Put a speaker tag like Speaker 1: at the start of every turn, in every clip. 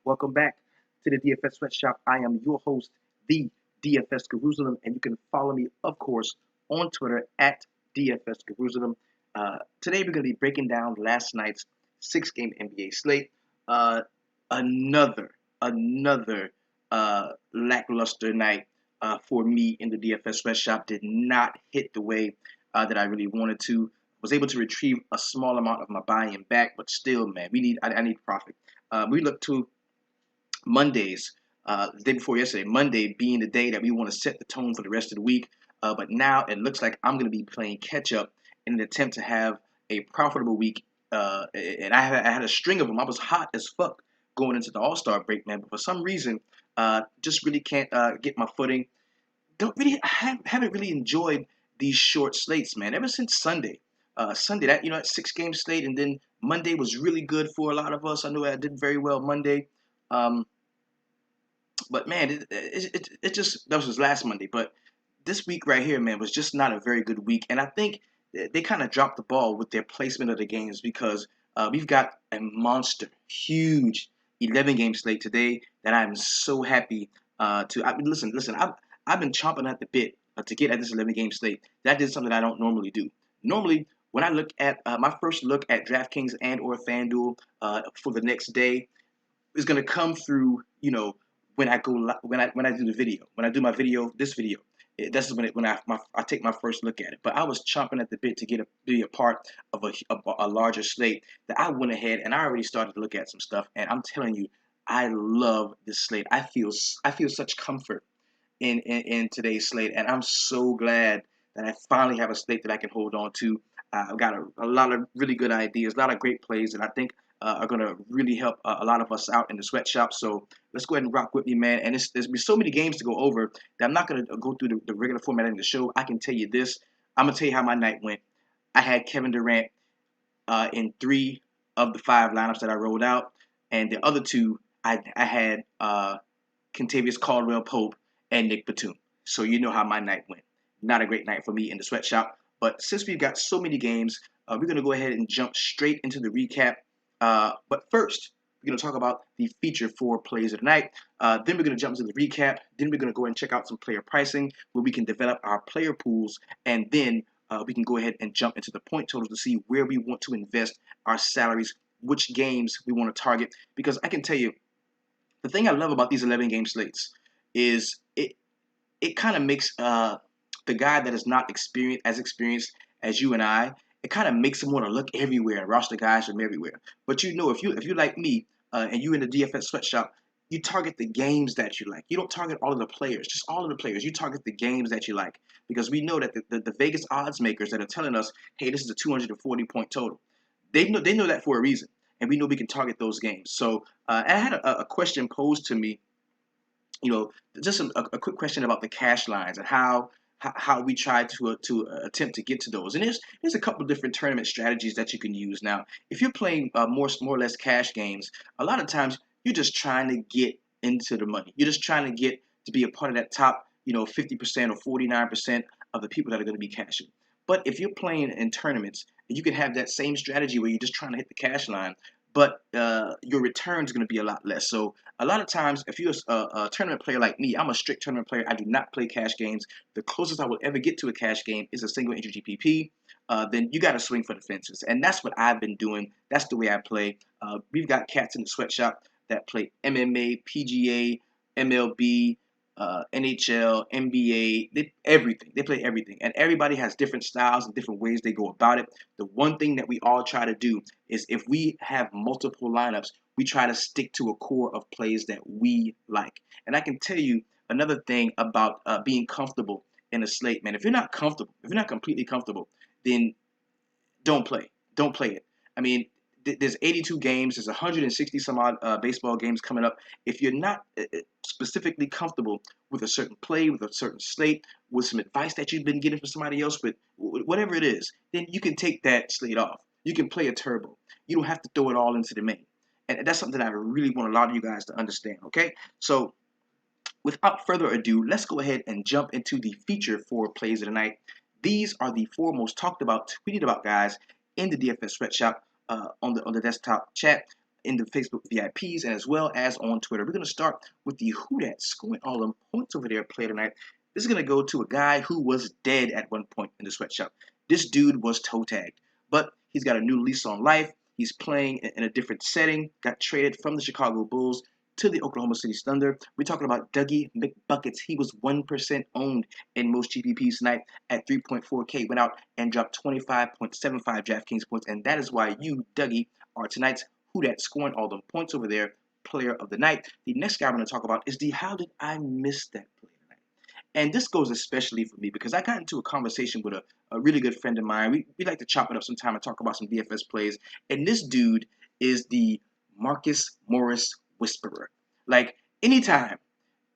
Speaker 1: Welcome back to the DFS Sweatshop. I am your host, the DFS Jerusalem, and you can follow me, of course, on Twitter at DFS Jerusalem. Today, we're going to be breaking down last night's six-game NBA slate. Uh, another lackluster night for me in the DFS Sweatshop. Did not hit the way that I really wanted to. Was able to retrieve a small amount of my buy-in back, but still, man, I need profit. We look to Mondays, the day before yesterday, Monday being the day that we want to set the tone for the rest of the week. But now it looks like I'm going to be playing catch up in an attempt to have a profitable week. And I had a string of them. I was hot as fuck going into the All-Star break, man. But for some reason, just really can't get my footing. Haven't really enjoyed these short slates, man. Ever since Sunday, that 6-game slate, and then Monday was really good for a lot of us. I know I did very well Monday. Um, but man, it just that was last Monday. But this week right here, man, was just not a very good week, and I think they kind of dropped the ball with their placement of the games because we've got a monster, huge 11-game slate today that I'm so happy to. Listen. I've been chomping at the bit to get at this 11-game slate. That is something I don't normally do. Normally, when I look at my first look at DraftKings and/or FanDuel for the next day, is going to come through, when I go when I do the video, when I do my video, this video. That's when I take my first look at it. But I was chomping at the bit to be a part of a larger slate that I went ahead and I already started to look at some stuff. And I'm telling you, I love this slate. I feel such comfort in today's slate, and I'm so glad that I finally have a slate that I can hold on to. I've got a lot of really good ideas, a lot of great plays that I think are going to really help a lot of us out in the sweatshop. So let's go ahead and rock with me, man. And there's been so many games to go over that I'm not going to go through the regular formatting of the show. I can tell you this. I'm going to tell you how my night went. I had Kevin Durant in 3 of the 5 lineups that I rolled out, and the other 2 I had Kentavious Caldwell-Pope and Nick Batum. So you know how my night went. Not a great night for me in the sweatshop. But since we've got so many games, we're going to go ahead and jump straight into the recap. But first, we're going to talk about the feature 4 plays of the night. Then we're going to jump into the recap. Then we're going to go and check out some player pricing where we can develop our player pools. And then we can go ahead and jump into the point totals to see where we want to invest our salaries, which games we want to target. Because I can tell you, the thing I love about these 11-game slates is it kind of makes the guy that is not experienced as you and I, it kind of makes him want to look everywhere and roster guys from everywhere. But if you like me and you in the DFS sweatshop, you target the games that you like. You don't target all of the players, just all of the players. You target the games that you like because we know that the Vegas odds makers that are telling us, hey, this is a 240-point total. They know that for a reason, and we know we can target those games. So I had a question posed to me, just a quick question about the cash lines and how we try to attempt to get to those. And there's a couple of different tournament strategies that you can use. Now, if you're playing more or less cash games, a lot of times you're just trying to get into the money. You're just trying to get to be a part of that top, 50% or 49% of the people that are going to be cashing. But if you're playing in tournaments, you can have that same strategy where you're just trying to hit the cash line, but your return is going to be a lot less. So a lot of times, if you're a tournament player like me, I'm a strict tournament player. I do not play cash games. The closest I will ever get to a cash game is a single entry GPP. Then you got to swing for the fences, and that's what I've been doing. That's the way I play. We've got cats in the sweatshop that play MMA, PGA, MLB, NHL, NBA, everything. They play everything, and everybody has different styles and different ways they go about it. The one thing that we all try to do is if we have multiple lineups, we try to stick to a core of plays that we like. And I can tell you another thing about being comfortable in a slate, man. If you're not comfortable, if you're not completely comfortable, then don't play. Don't play it. I mean, there's 82 games. There's 160 some odd baseball games coming up. If you're not specifically comfortable with a certain play, with a certain slate, with some advice that you've been getting from somebody else, with whatever it is, then you can take that slate off. You can play a turbo. You don't have to throw it all into the main. And that's something that I really want a lot of you guys to understand, okay? So without further ado, let's go ahead and jump into the feature 4 plays of the night. These are the 4 most talked about, tweeted about guys in the DFS sweatshop on the desktop chat. in the Facebook VIPs and as well as on Twitter. We're going to start with the Who Dat scoring all them points over there play tonight. This is going to go to a guy who was dead at one point in the sweatshop. This dude was toe tagged, but he's got a new lease on life. He's playing in a different setting, got traded from the Chicago Bulls to the Oklahoma City Thunder. We're talking about Dougie McBuckets. He was 1% owned in most GPPs tonight at 3.4K. Went out and dropped 25.75 DraftKings points, and that is why you, Dougie, are tonight's Who Dat scoring all the points over there player of the night. The next guy I'm going to talk about is the How Did I Miss That Play tonight? And this goes especially for me because I got into a conversation with a really good friend of mine. We like to chop it up sometime and talk about some DFS plays. And this dude is the Marcus Morris Whisperer. Like, anytime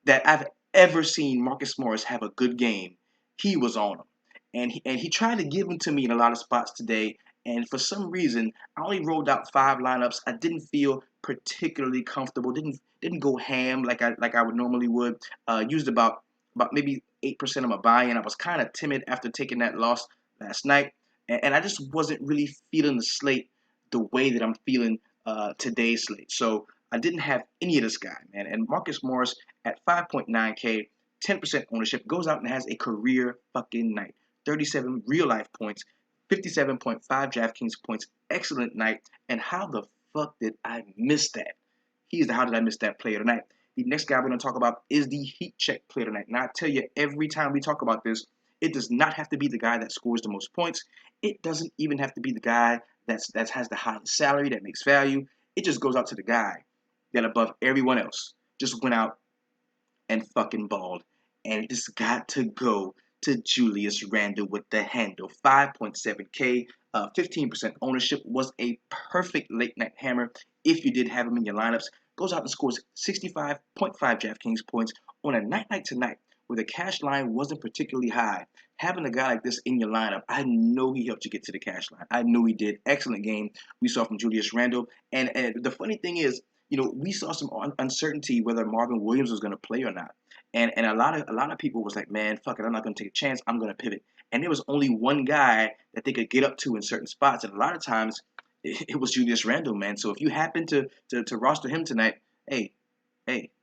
Speaker 1: that I've ever seen Marcus Morris have a good game, he was on him. And he tried to give them to me in a lot of spots today. And for some reason, I only rolled out 5 lineups. I didn't feel particularly comfortable. Didn't go ham like I would normally would. Used about maybe 8% of my buy-in. I was kind of timid after taking that loss last night, and I just wasn't really feeling the slate the way that I'm feeling today's slate. So I didn't have any of this guy, man. And Marcus Morris at 5.9K, 10% ownership, goes out and has a career fucking night. 37 real life points, 57.5 DraftKings points. Excellent night. And how the fuck did I miss that? He's the How Did I Miss That player tonight. The next guy we're going to talk about is the Heat Check player tonight. Now, I tell you, every time we talk about this, it does not have to be the guy that scores the most points. It doesn't even have to be the guy that has the highest salary, that makes value. It just goes out to the guy that above everyone else just went out and fucking balled. And it just got to go to Julius Randle with the handle. 5.7K, 15% ownership, was a perfect late night hammer if you did have him in your lineups. Goes out and scores 65.5 DraftKings points on a night tonight where the cash line wasn't particularly high. Having a guy like this in your lineup, I know he helped you get to the cash line. I know he did. Excellent game we saw from Julius Randle. And the funny thing is, we saw some uncertainty whether Marvin Williams was going to play or not. And a lot of people was like, man, fuck it, I'm not going to take a chance. I'm going to pivot. And there was only one guy that they could get up to in certain spots. And a lot of times it was Julius Randle, man. So if you happen to roster him tonight, hey,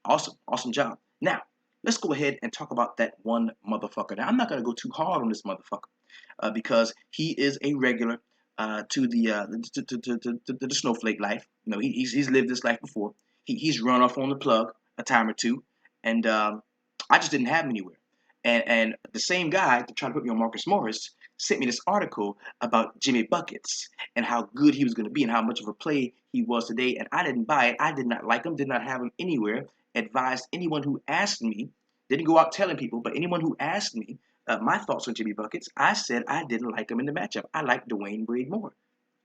Speaker 1: awesome job. Now, let's go ahead and talk about that one motherfucker. Now, I'm not going to go too hard on this motherfucker because he is a regular to the snowflake life. He's lived this life before. He's run off on the plug a time or two, and I just didn't have him anywhere. And the same guy to try to put me on Marcus Morris sent me this article about Jimmy Buckets and how good he was going to be and how much of a play he was today. And I didn't buy it. I did not like him, did not have him anywhere. Advised anyone who asked me, didn't go out telling people, but anyone who asked me my thoughts on Jimmy Buckets, I said I didn't like him in the matchup. I liked Dwayne Wade more.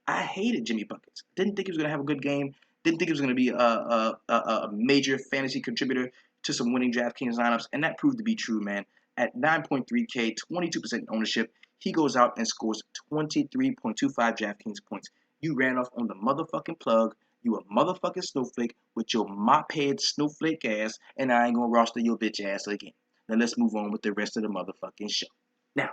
Speaker 1: I hated Jimmy Buckets. Didn't think he was going to have a good game. Didn't think he was going to be a major fantasy contributor to some winning DraftKings lineups, and that proved to be true, man. At 9.3K, 22% ownership, he goes out and scores 23.25 DraftKings points. You ran off on the motherfucking plug. You a motherfucking snowflake with your mop head snowflake ass, and I ain't gonna roster your bitch ass again. Now let's move on with the rest of the motherfucking show. Now,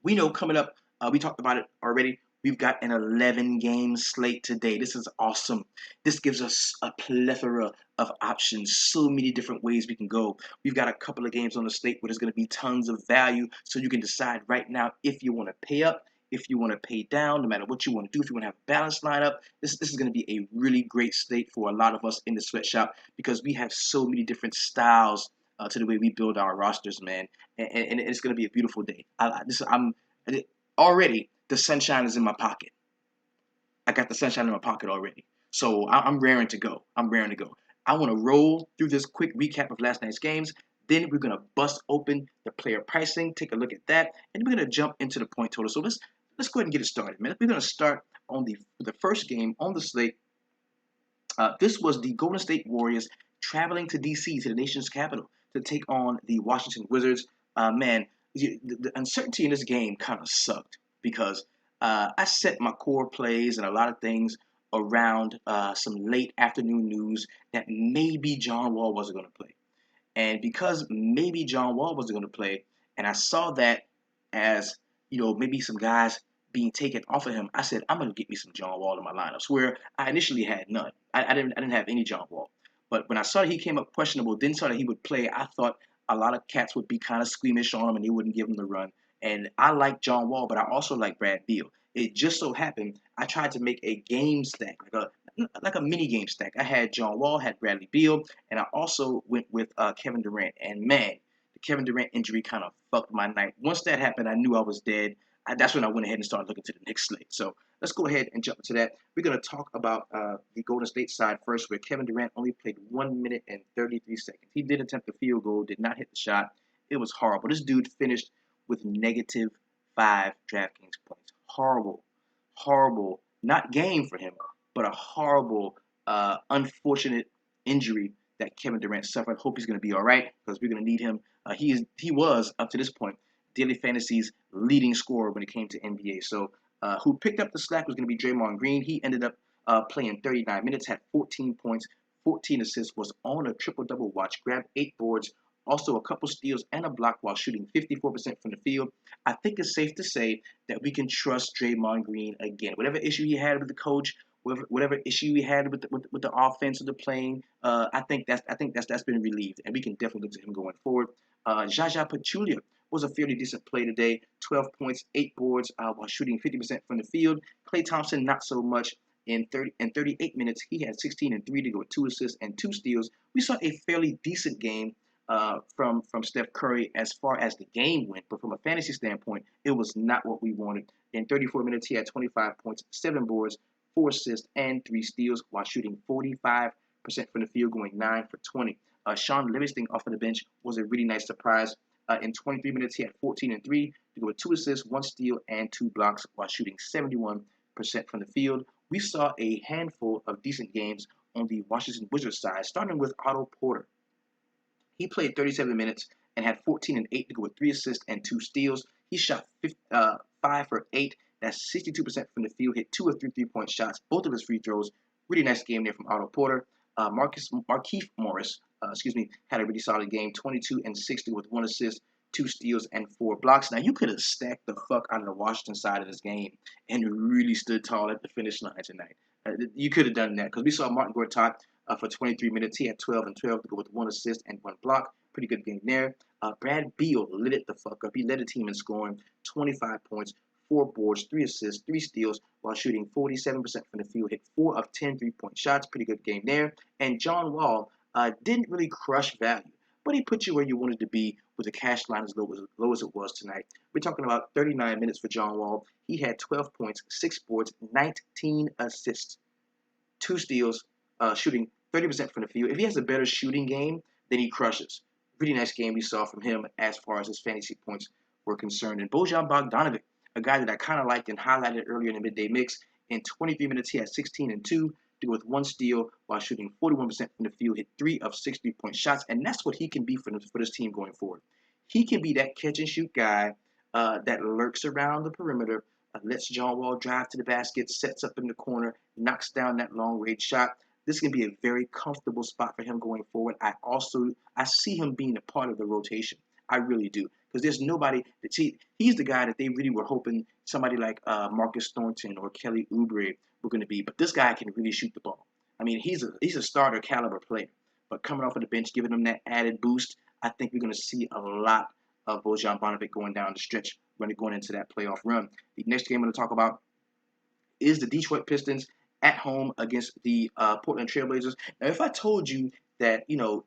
Speaker 1: we know coming up, we talked about it already. We've got an 11-game slate today. This is awesome. This gives us a plethora of options, so many different ways we can go. We've got a couple of games on the slate where there's going to be tons of value, so you can decide right now if you want to pay up, if you want to pay down, no matter what you want to do, if you want to have a balanced lineup. This is going to be a really great slate for a lot of us in the sweatshop because we have so many different styles to the way we build our rosters, man. And it's going to be a beautiful day. I'm already, the sunshine is in my pocket. I got the sunshine in my pocket already. So I'm raring to go. I want to roll through this quick recap of last night's games. Then we're going to bust open the player pricing, take a look at that, and we're going to jump into the point total. So let's go ahead and get it started, man. We're going to start on the first game on the slate. This was the Golden State Warriors traveling to D.C., to the nation's capital, to take on the Washington Wizards. Man, the uncertainty in this game kind of sucked because I set my core plays and a lot of things around some late afternoon news that maybe John Wall wasn't going to play. And because maybe John Wall wasn't going to play, and I saw that as, maybe some guys being taken off of him, I said, I'm gonna get me some John Wall in my lineups. Where I initially had none. I didn't have any John Wall. But when I saw that he came up questionable, then saw that he would play, I thought a lot of cats would be kind of squeamish on him and they wouldn't give him the run. And I like John Wall, but I also like Brad Beal. It just so happened I tried to make a game stack, like a mini game stack. I had John Wall, had Bradley Beal, and I also went with Kevin Durant. And man, the Kevin Durant injury kind of fucked my night. Once that happened, I knew I was dead. That's when I went ahead and started looking to the next slate. So let's go ahead and jump into that. We're going to talk about the Golden State side first, where Kevin Durant only played 1 minute and 33 seconds. He did attempt a field goal, did not hit the shot. It was horrible. This dude finished with -5 DraftKings points. Horrible, horrible. Not game for him, but a horrible, unfortunate injury that Kevin Durant suffered. Hope he's going to be all right because we're going to need him. He was up to this point daily fantasy's leading scorer when it came to NBA. So who picked up the slack was going to be Draymond Green. He ended up playing 39 minutes, had 14 points, 14 assists, was on a triple-double watch, grabbed 8 boards, also a couple steals and a block while shooting 54% from the field. I think it's safe to say that we can trust Draymond Green again. Whatever issue he had with the coach, whatever issue he had with the offense or the playing, I think that's been relieved, and we can definitely look to him going forward. Zaza Pachulia was a fairly decent play today. 12 points, 8 boards while shooting 50% from the field. Klay Thompson, not so much. In 38 minutes, he had 16 and 3 to go with 2 assists and 2 steals. We saw a fairly decent game from Steph Curry as far as the game went, but from a fantasy standpoint, it was not what we wanted. In 34 minutes, he had 25 points, 7 boards, 4 assists, and 3 steals while shooting 45% from the field, going 9 for 20. Sean Livingston off of the bench was a really nice surprise. In 23 minutes, he had 14 and 3 to go with 2 assists, 1 steal, and 2 blocks while shooting 71% from the field. We saw a handful of decent games on the Washington Wizards side, starting with Otto Porter. He played 37 minutes and had 14 and 8 to go with 3 assists and 2 steals. He shot 5 for 8. That's 62% from the field. Hit 2 of 3 3-point shots, both of his free throws. Really nice game there from Otto Porter. Markieff Morris, had a really solid game. 22 and 60 with 1 assist, 2 steals, and 4 blocks. Now you could have stacked the fuck out of the Washington side of this game and really stood tall at the finish line tonight. You could have done that because we saw Martin Gortat for 23 minutes. He had 12 and 12 to go with 1 assist and 1 block. Pretty good game there. Brad Beal lit it the fuck up. He led the team in scoring, 25 points, 4 boards, 3 assists, 3 steals, while shooting 47% from the field. Hit 4 of 10 3-point shots. Pretty good game there. And John Wall didn't really crush value, but he put you where you wanted to be with a cash line as low as it was tonight. We're talking about 39 minutes for John Wall. He had 12 points, 6 boards, 19 assists, 2 steals, shooting 30% from the field. If he has a better shooting game, then he crushes. Pretty nice game we saw from him as far as his fantasy points were concerned. And Bojan Bogdanovic, a guy that I kind of liked and highlighted earlier in the midday mix, in 23 minutes he had 16 and 2 to go with 1 steal while shooting 41% from the field, hit 3 of 6 3-point shots, and that's what he can be for this team going forward. He can be that catch and shoot guy that lurks around the perimeter, lets John Wall drive to the basket, sets up in the corner, knocks down that long range shot. This can be a very comfortable spot for him going forward. I see him being a part of the rotation. I really do. Because there's nobody that he's the guy that they really were hoping somebody like Marcus Thornton or Kelly Oubre were going to be. But this guy can really shoot the ball. I mean, he's a starter caliber player. But coming off of the bench, giving him that added boost, I think we're going to see a lot of Bojan Bogdanovic going down the stretch when going into that playoff run. The next game I'm going to talk about is the Detroit Pistons at home against the Portland Trailblazers. Now, if I told you that,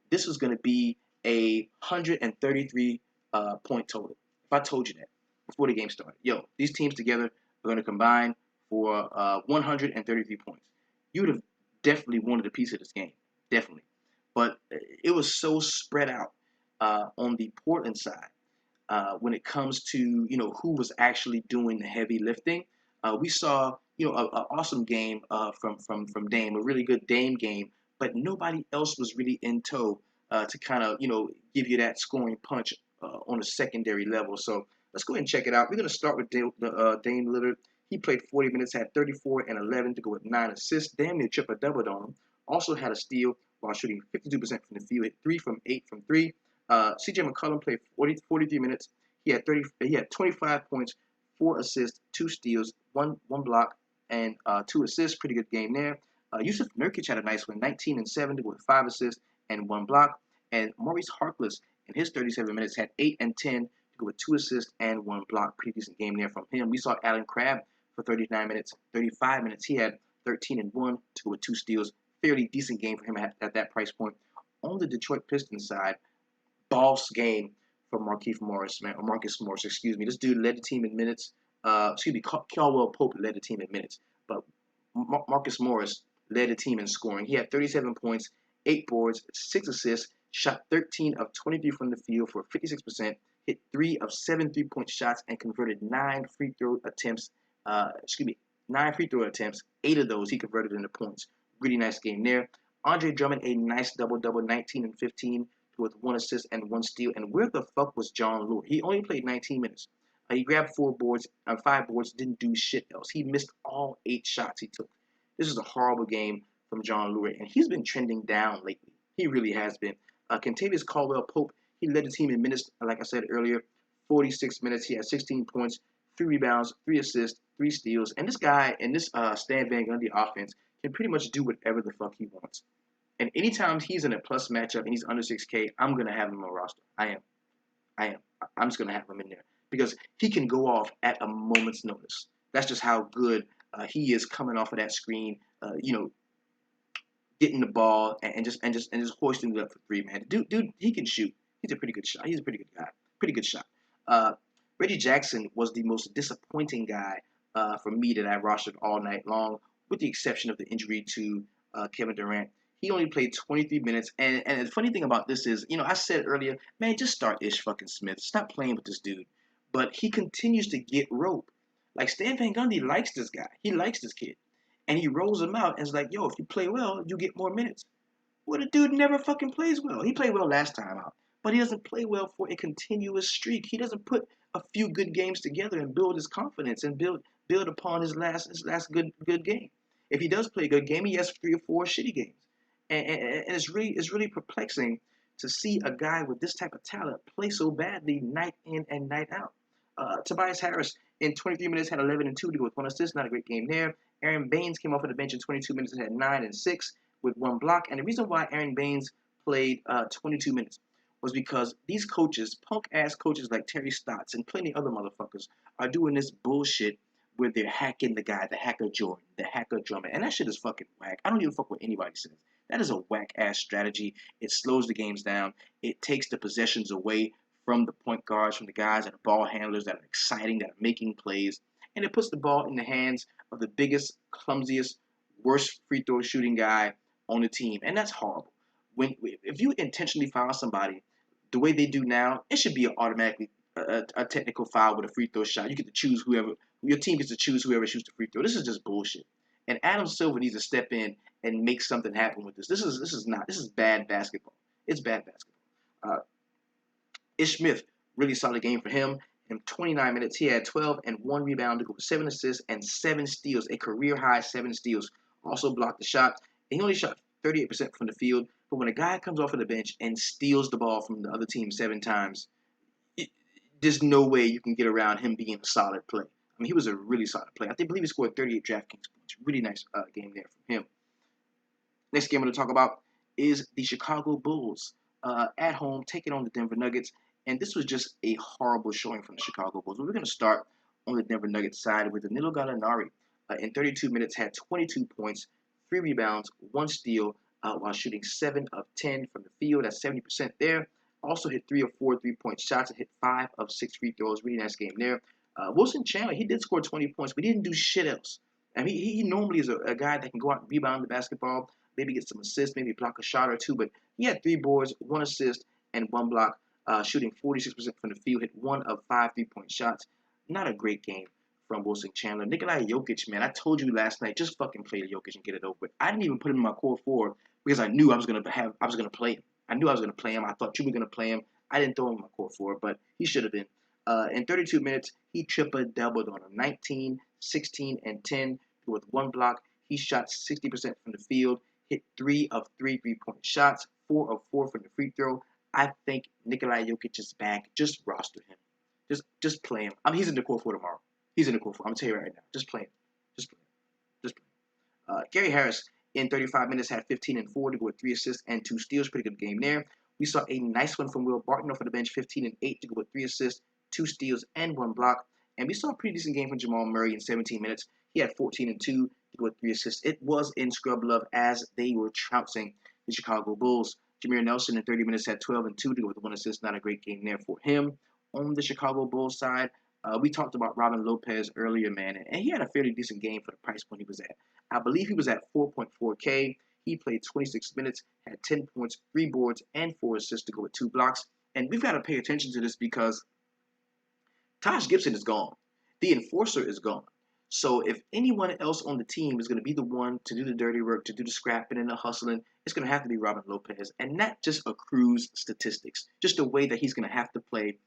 Speaker 1: this was going to be a 133 point total, if I told you that before the game started, these teams together are going to combine for 133 points, you would have definitely wanted a piece of this game, definitely. But it was so spread out on the Portland side when it comes to, who was actually doing the heavy lifting. We saw, an awesome game from Dame, a really good Dame game, but nobody else was really in tow to kind of, give you that scoring punch on a secondary level. So let's go ahead and check it out. We're going to start with Dame Lillard. He played 40 minutes, had 34 and 11 to go with 9 assists, damn near triple-doubled on him. Also had a steal while shooting 52% from the field, hit 3 from 8 from 3. CJ McCollum played 43 minutes. He had 25 points, 4 assists, 2 steals, one block, and 2 assists. Pretty good game there. Yusuf Nurkic had a nice one, 19 and 7 with 5 assists and 1 block. And Maurice Harkless in his 37 minutes had 8 and 10 with 2 assists and 1 block. Pretty decent game there from him. We saw Alan Crabb for 39 minutes, 35 minutes. He had 13 and 1 with 2 steals. Fairly decent game for him at that price point. On the Detroit Pistons side, boss game from Markieff Morris, man, or Marcus Morris, excuse me. This dude led the team in minutes. Caldwell Pope led the team in minutes, but Marcus Morris led the team in scoring. He had 37 points, 8 boards, 6 assists, shot 13 of 23 from the field for 56%, hit 3 of 7 3-point shots, and converted 9 free throw attempts. 9 free throw attempts. 8 of those he converted into points. Really nice game there. Andre Drummond, a nice double-double, 19 and 15 with 1 assist and 1 steal. And where the fuck was John Lure? He only played 19 minutes. He grabbed 5 boards, didn't do shit else. He missed all 8 shots he took. This is a horrible game from John Lure, and he's been trending down lately. He really has been. Kentavious Caldwell Pope, he led the team in minutes, like I said earlier, 46 minutes. He had 16 points, 3 rebounds, 3 assists, 3 steals. And this guy in this Stan Van Gundy offense can pretty much do whatever the fuck he wants. And anytime he's in a plus matchup and he's under 6K, I'm going to have him on my roster. I am. I'm just going to have him in there because he can go off at a moment's notice. That's just how good he is coming off of that screen, getting the ball and just hoisting it up for 3, man. Dude, he can shoot. He's a pretty good shot. He's a pretty good guy. Pretty good shot. Reggie Jackson was the most disappointing guy for me that I rostered all night long, with the exception of the injury to Kevin Durant. He only played 23 minutes, and the funny thing about this is, I said earlier, man, just start Ish fucking Smith. Stop playing with this dude. But he continues to get rope. Like, Stan Van Gundy likes this guy. He likes this kid. And he rolls him out and is like, yo, if you play well, you get more minutes. Well, the dude never fucking plays well. He played well last time out, but he doesn't play well for a continuous streak. He doesn't put a few good games together and build his confidence and build upon his last good game. If he does play a good game, he has 3 or 4 shitty games. And it's really perplexing to see a guy with this type of talent play so badly night in and night out. Tobias Harris in 23 minutes had 11 and 2 to go with 1 assist. Not a great game there. Aaron Baines came off of the bench in 22 minutes and had 9 and 6 with 1 block. And the reason why Aaron Baines played 22 minutes was because these coaches, punk-ass coaches like Terry Stotts and plenty other motherfuckers, are doing this bullshit where they're hacking the guy, the hacker Jordan, the hacker Drummond. And that shit is fucking whack. I don't give a fuck what anybody says. That is a whack-ass strategy. It slows the games down. It takes the possessions away from the point guards, from the guys and the ball handlers that are exciting, that are making plays. And it puts the ball in the hands of the biggest, clumsiest, worst free throw shooting guy on the team. And that's horrible. If you intentionally foul somebody the way they do now, it should be automatically a technical foul with a free throw shot. You get to choose your team gets to choose whoever shoots the free throw. This is just bullshit. And Adam Silver needs to step in and make something happen with this. This is bad basketball. It's bad basketball. Ish Smith, really solid game for him. In 29 minutes, he had 12 and 1 rebound to go with 7 assists and 7 steals, a career high 7 steals. Also blocked the shot. And he only shot 38% from the field. But when a guy comes off of the bench and steals the ball from the other team 7 times, there's no way you can get around him being a solid play. I mean, he was a really solid player. I believe he scored 38 DraftKings points. Really nice game there from him. Next game I'm going to talk about is the Chicago Bulls at home taking on the Denver Nuggets. And this was just a horrible showing from the Chicago Bulls. We're going to start on the Denver Nuggets side with Danilo Gallinari. In 32 minutes, had 22 points, 3 rebounds, 1 steal, while shooting 7 of 10 from the field. That's 70% there. Also hit 3 of 4 3-point shots and hit 5 of 6 free throws. Really nice game there. Wilson Chandler, he did score 20 points, but he didn't do shit else. I mean, he normally is a guy that can go out and rebound the basketball, maybe get some assists, maybe block a shot or 2, but he had 3 boards, 1 assist, and 1 block, shooting 46% from the field, hit 1 of 5 3-point shots. Not a great game from Wilson Chandler. Nikola Jokic, man, I told you last night, just fucking play Jokic and get it over with. I didn't even put him in my core 4 because I knew I was gonna play him. I knew I was gonna play him. I thought you were gonna play him. I didn't throw him in my core 4, but he should have been. In 32 minutes, he triple-doubled on him. 19, 16, and 10 with 1 block. He shot 60% from the field, hit 3 of 3 3-point shots, 4 of 4 from the free throw. I think Nikola Jokic is back. Just roster him. Just play him. I mean, he's in the core 4 tomorrow. He's in the core four. I'm gonna tell you right now. Just playing. Just playing. Just playing. Gary Harris in 35 minutes had 15 and 4 to go with 3 assists and 2 steals. Pretty good game there. We saw a nice one from Will Barton off of the bench, 15 and 8 to go with 3 assists, 2 steals, and 1 block. And we saw a pretty decent game from Jamal Murray in 17 minutes. He had 14 and 2 to go with 3 assists. It was in scrub love as they were trouncing the Chicago Bulls. Jameer Nelson in 30 minutes had 12 and 2 to go with 1 assist. Not a great game there for him. On the Chicago Bulls side, we talked about Robin Lopez earlier, man, and he had a fairly decent game for the price point he was at. I believe he was at 4.4K. He played 26 minutes, had 10 points, 3 boards, and 4 assists to go with 2 blocks. And we've got to pay attention to this because Taj Gibson is gone. The enforcer is gone. So if anyone else on the team is going to be the one to do the dirty work, to do the scrapping and the hustling, it's going to have to be Robin Lopez. And not just accrues statistics, just the way that he's going to have to play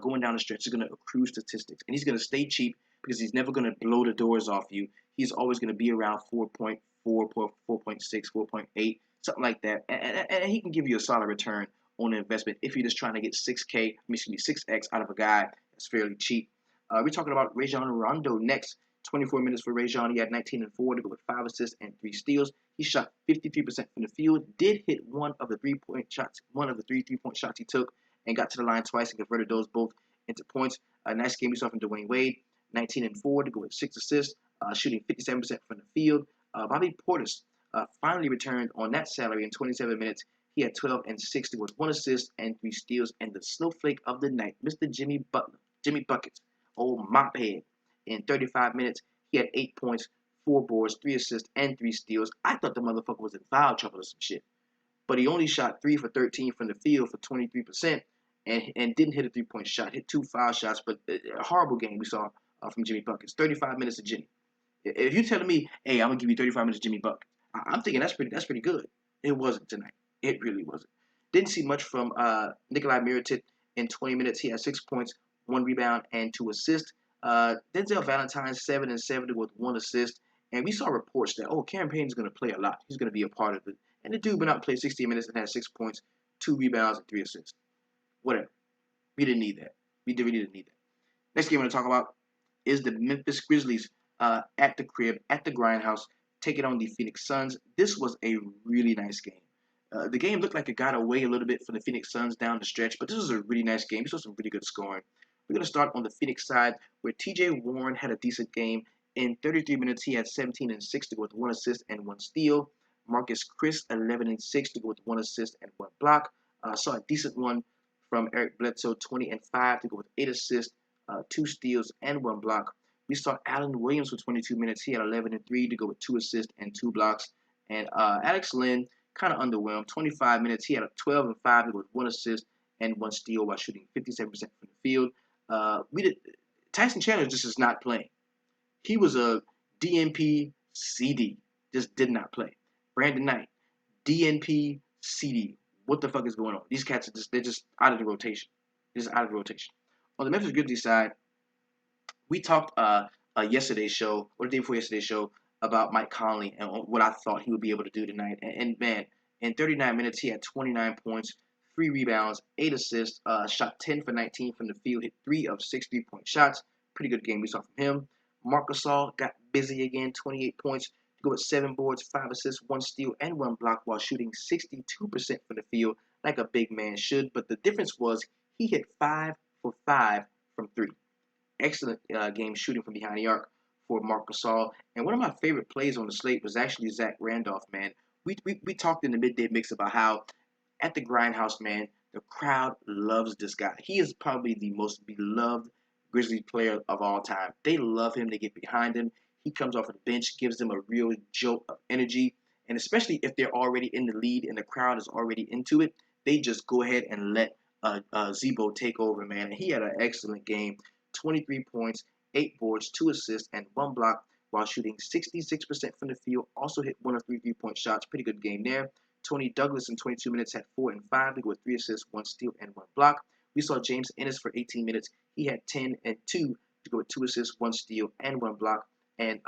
Speaker 1: going down the stretch is going to accrue statistics. And he's going to stay cheap because he's never going to blow the doors off you. He's always going to be around 4.4, 4.6, 4.8, something like that. And he can give you a solid return on the investment if you're just trying to get 6X out of a guy that's fairly cheap. We're talking about Rajon Rondo next. 24 minutes for Rajon. He had 19 and 4 to go with 5 assists and 3 steals. He shot 53% from the field. Did hit one of the 3-point shots, one of the 3-point shots he took, and got to the line twice and converted those both into points. A nice game we saw from Dwayne Wade. 19 and 4 to go with 6 assists, shooting 57% from the field. Bobby Portis finally returned on that salary in 27 minutes. He had 12 and 6 to go with 1 assist and 3 steals. And the snowflake of the night, Mr. Jimmy Buckets, old mop head. In 35 minutes, he had 8 points, 4 boards, 3 assists, and 3 steals. I thought the motherfucker was in foul trouble or some shit. But he only shot 3 for 13 from the field for 23% and didn't hit a 3-point shot. Hit 2 foul shots, but a horrible game we saw from Jimmy Buckets. 35 minutes of Jimmy. If you're telling me, hey, I'm going to give you 35 minutes of Jimmy Buckets, I'm thinking that's pretty good. It wasn't tonight. It really wasn't. Didn't see much from Nikolai Mirotic in 20 minutes. He had 6 points, 1 rebound, and 2 assists. Denzel Valentine 7 and 7 with 1 assist, and we saw reports that Cam Payne's going to play a lot. He's going to be a part of it, and the dude went out and played 16 minutes and had 6 points, 2 rebounds, and 3 assists. Whatever. We didn't need that. We really didn't need that. Next game I'm going to talk about is the Memphis Grizzlies at the crib, at the Grindhouse, taking on the Phoenix Suns. This was a really nice game. The game looked like it got away a little bit for the Phoenix Suns down the stretch, but this was a really nice game. We saw some really good scoring. We're going to start on the Phoenix side, where T.J. Warren had a decent game. In 33 minutes, he had 17 and 6 to go with 1 assist and 1 steal. Marcus Chris, 11 and 6 to go with 1 assist and 1 block. Saw a decent one from Eric Bledsoe, 20 and 5 to go with 8 assists, 2 steals, and 1 block. We saw Allen Williams for 22 minutes. He had 11 and 3 to go with 2 assists and 2 blocks. And Alex Len, kind of underwhelmed. 25 minutes, he had a 12 and 5 to go with 1 assist and 1 steal while shooting 57% from the field. Tyson Chandler just is not playing. He was a DNP CD, just did not play. Brandon Knight, DNP CD. What the fuck is going on? These cats are they're just out of the rotation. Just out of the rotation. On the Memphis Grizzlies side, we talked yesterday's show or the day before yesterday's show about Mike Conley and what I thought he would be able to do tonight. And man, in 39 minutes, he had 29 points, 3 rebounds, 8 assists, shot 10 for 19 from the field, hit 3 of 6 3-point shots. Pretty good game we saw from him. Marc Gasol got busy again, 28 points, to go with 7 boards, 5 assists, 1 steal, and 1 block while shooting 62% from the field like a big man should. But the difference was he hit 5 for 5 from 3. Excellent game shooting from behind the arc for Marc Gasol. And one of my favorite plays on the slate was actually Zach Randolph, man. We talked in the midday mix about how at the Grindhouse, man, the crowd loves this guy. He is probably the most beloved Grizzlies player of all time. They love him. They get behind him. He comes off of the bench, gives them a real jolt of energy. And especially if they're already in the lead and the crowd is already into it, they just go ahead and let Z-Bo take over, man. And he had an excellent game. 23 points, 8 boards, 2 assists, and 1 block while shooting 66% from the field. Also hit 1 of 3 3-point shots. Pretty good game there. Tony Douglas in 22 minutes had 4 and 5 to go with 3 assists, 1 steal, and 1 block. We saw James Ennis for 18 minutes. He had 10 and 2 to go with 2 assists, 1 steal, and 1 block. And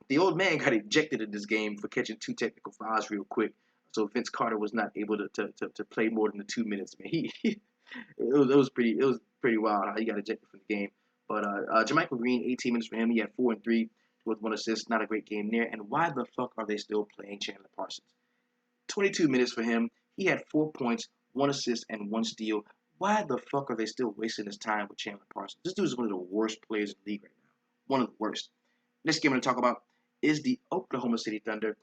Speaker 1: the old man got ejected in this game for catching 2 technical fouls real quick. So Vince Carter was not able to play more than the 2 minutes. Man, it was pretty wild how he got ejected from the game. But Jermichael Green, 18 minutes for him. He had 4 and 3 with 1 assist. Not a great game there. And why the fuck are they still playing Chandler Parsons? 22 minutes for him. He had 4 points, 1 assist, and 1 steal. Why the fuck are they still wasting his time with Chandler Parsons? This dude is one of the worst players in the league right now. One of the worst. Next game I'm going to talk about is the Oklahoma City Thunder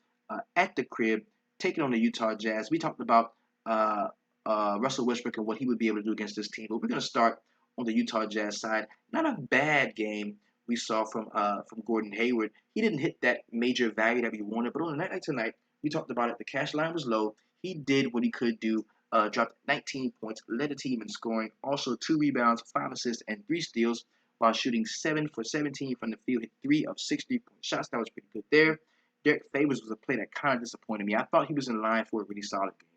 Speaker 1: at the crib taking on the Utah Jazz. We talked about uh, Russell Westbrook and what he would be able to do against this team, but we're going to start on the Utah Jazz side. Not a bad game we saw from Gordon Hayward. He didn't hit that major value that we wanted, but on the night like tonight, we talked about it. The cash line was low. He did what he could do. Dropped 19 points, led the team in scoring. Also 2 rebounds, 5 assists, and 3 steals while shooting 7 for 17 from the field. Hit 3 of 6 3-point shots. That was pretty good there. Derek Favors was a play that kind of disappointed me. I thought he was in line for a really solid game.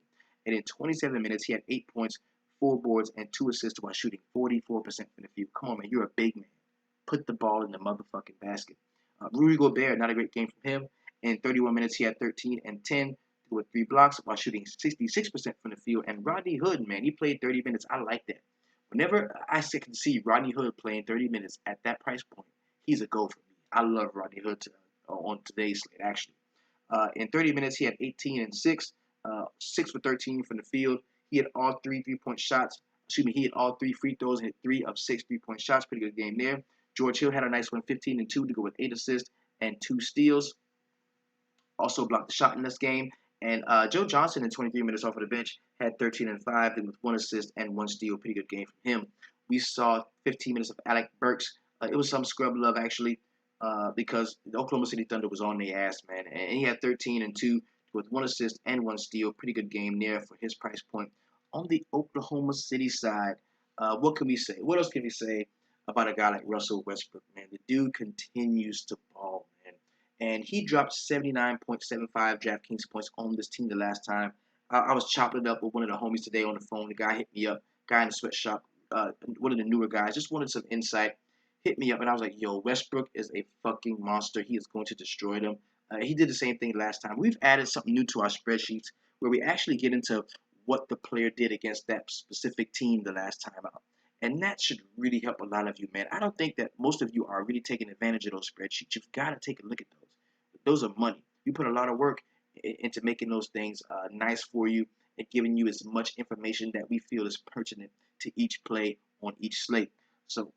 Speaker 1: And in 27 minutes, he had 8 points, 4 boards, and 2 assists while shooting 44% from the field. Come on, man. You're a big man. Put the ball in the motherfucking basket. Rudy Gobert, not a great game from him. In 31 minutes, he had 13 and 10 with 3 blocks while shooting 66% from the field. And Rodney Hood, man, he played 30 minutes. I like that. Whenever I can see Rodney Hood playing 30 minutes at that price point, he's a go for me. I love Rodney Hood on today's slate, actually. In 30 minutes, he had 18 and 6, 6 for 13 from the field. He had all 3 3-point shots. Excuse me, he had all 3 free throws and hit 3 of 6 3-point shots. Pretty good game there. George Hill had a nice one, 15 and 2 to go with 8 assists and 2 steals. Also blocked the shot in this game. And Joe Johnson in 23 minutes off of the bench had 13 and 5 with 1 assist and 1 steal. Pretty good game from him. We saw 15 minutes of Alec Burks. It was some scrub love actually because the Oklahoma City Thunder was on their ass, man. And he had 13 and 2 with 1 assist and 1 steal. Pretty good game there for his price point. On the Oklahoma City side, what can we say? What else can we say about a guy like Russell Westbrook, man? The dude continues to ball, man. And he dropped 79.75 DraftKings points on this team the last time. I was chopping it up with one of the homies today on the phone. The guy hit me up, guy in the sweatshop, one of the newer guys, just wanted some insight. Hit me up, and I was like, yo, Westbrook is a fucking monster. He is going to destroy them. He did the same thing last time. We've added something new to our spreadsheets where we actually get into what the player did against that specific team the last time out. And that should really help a lot of you, man. I don't think that most of you are really taking advantage of those spreadsheets. You've got to take a look at those. Those are money. You put a lot of work into making those things nice for you and giving you as much information that we feel is pertinent to each play on each slate. So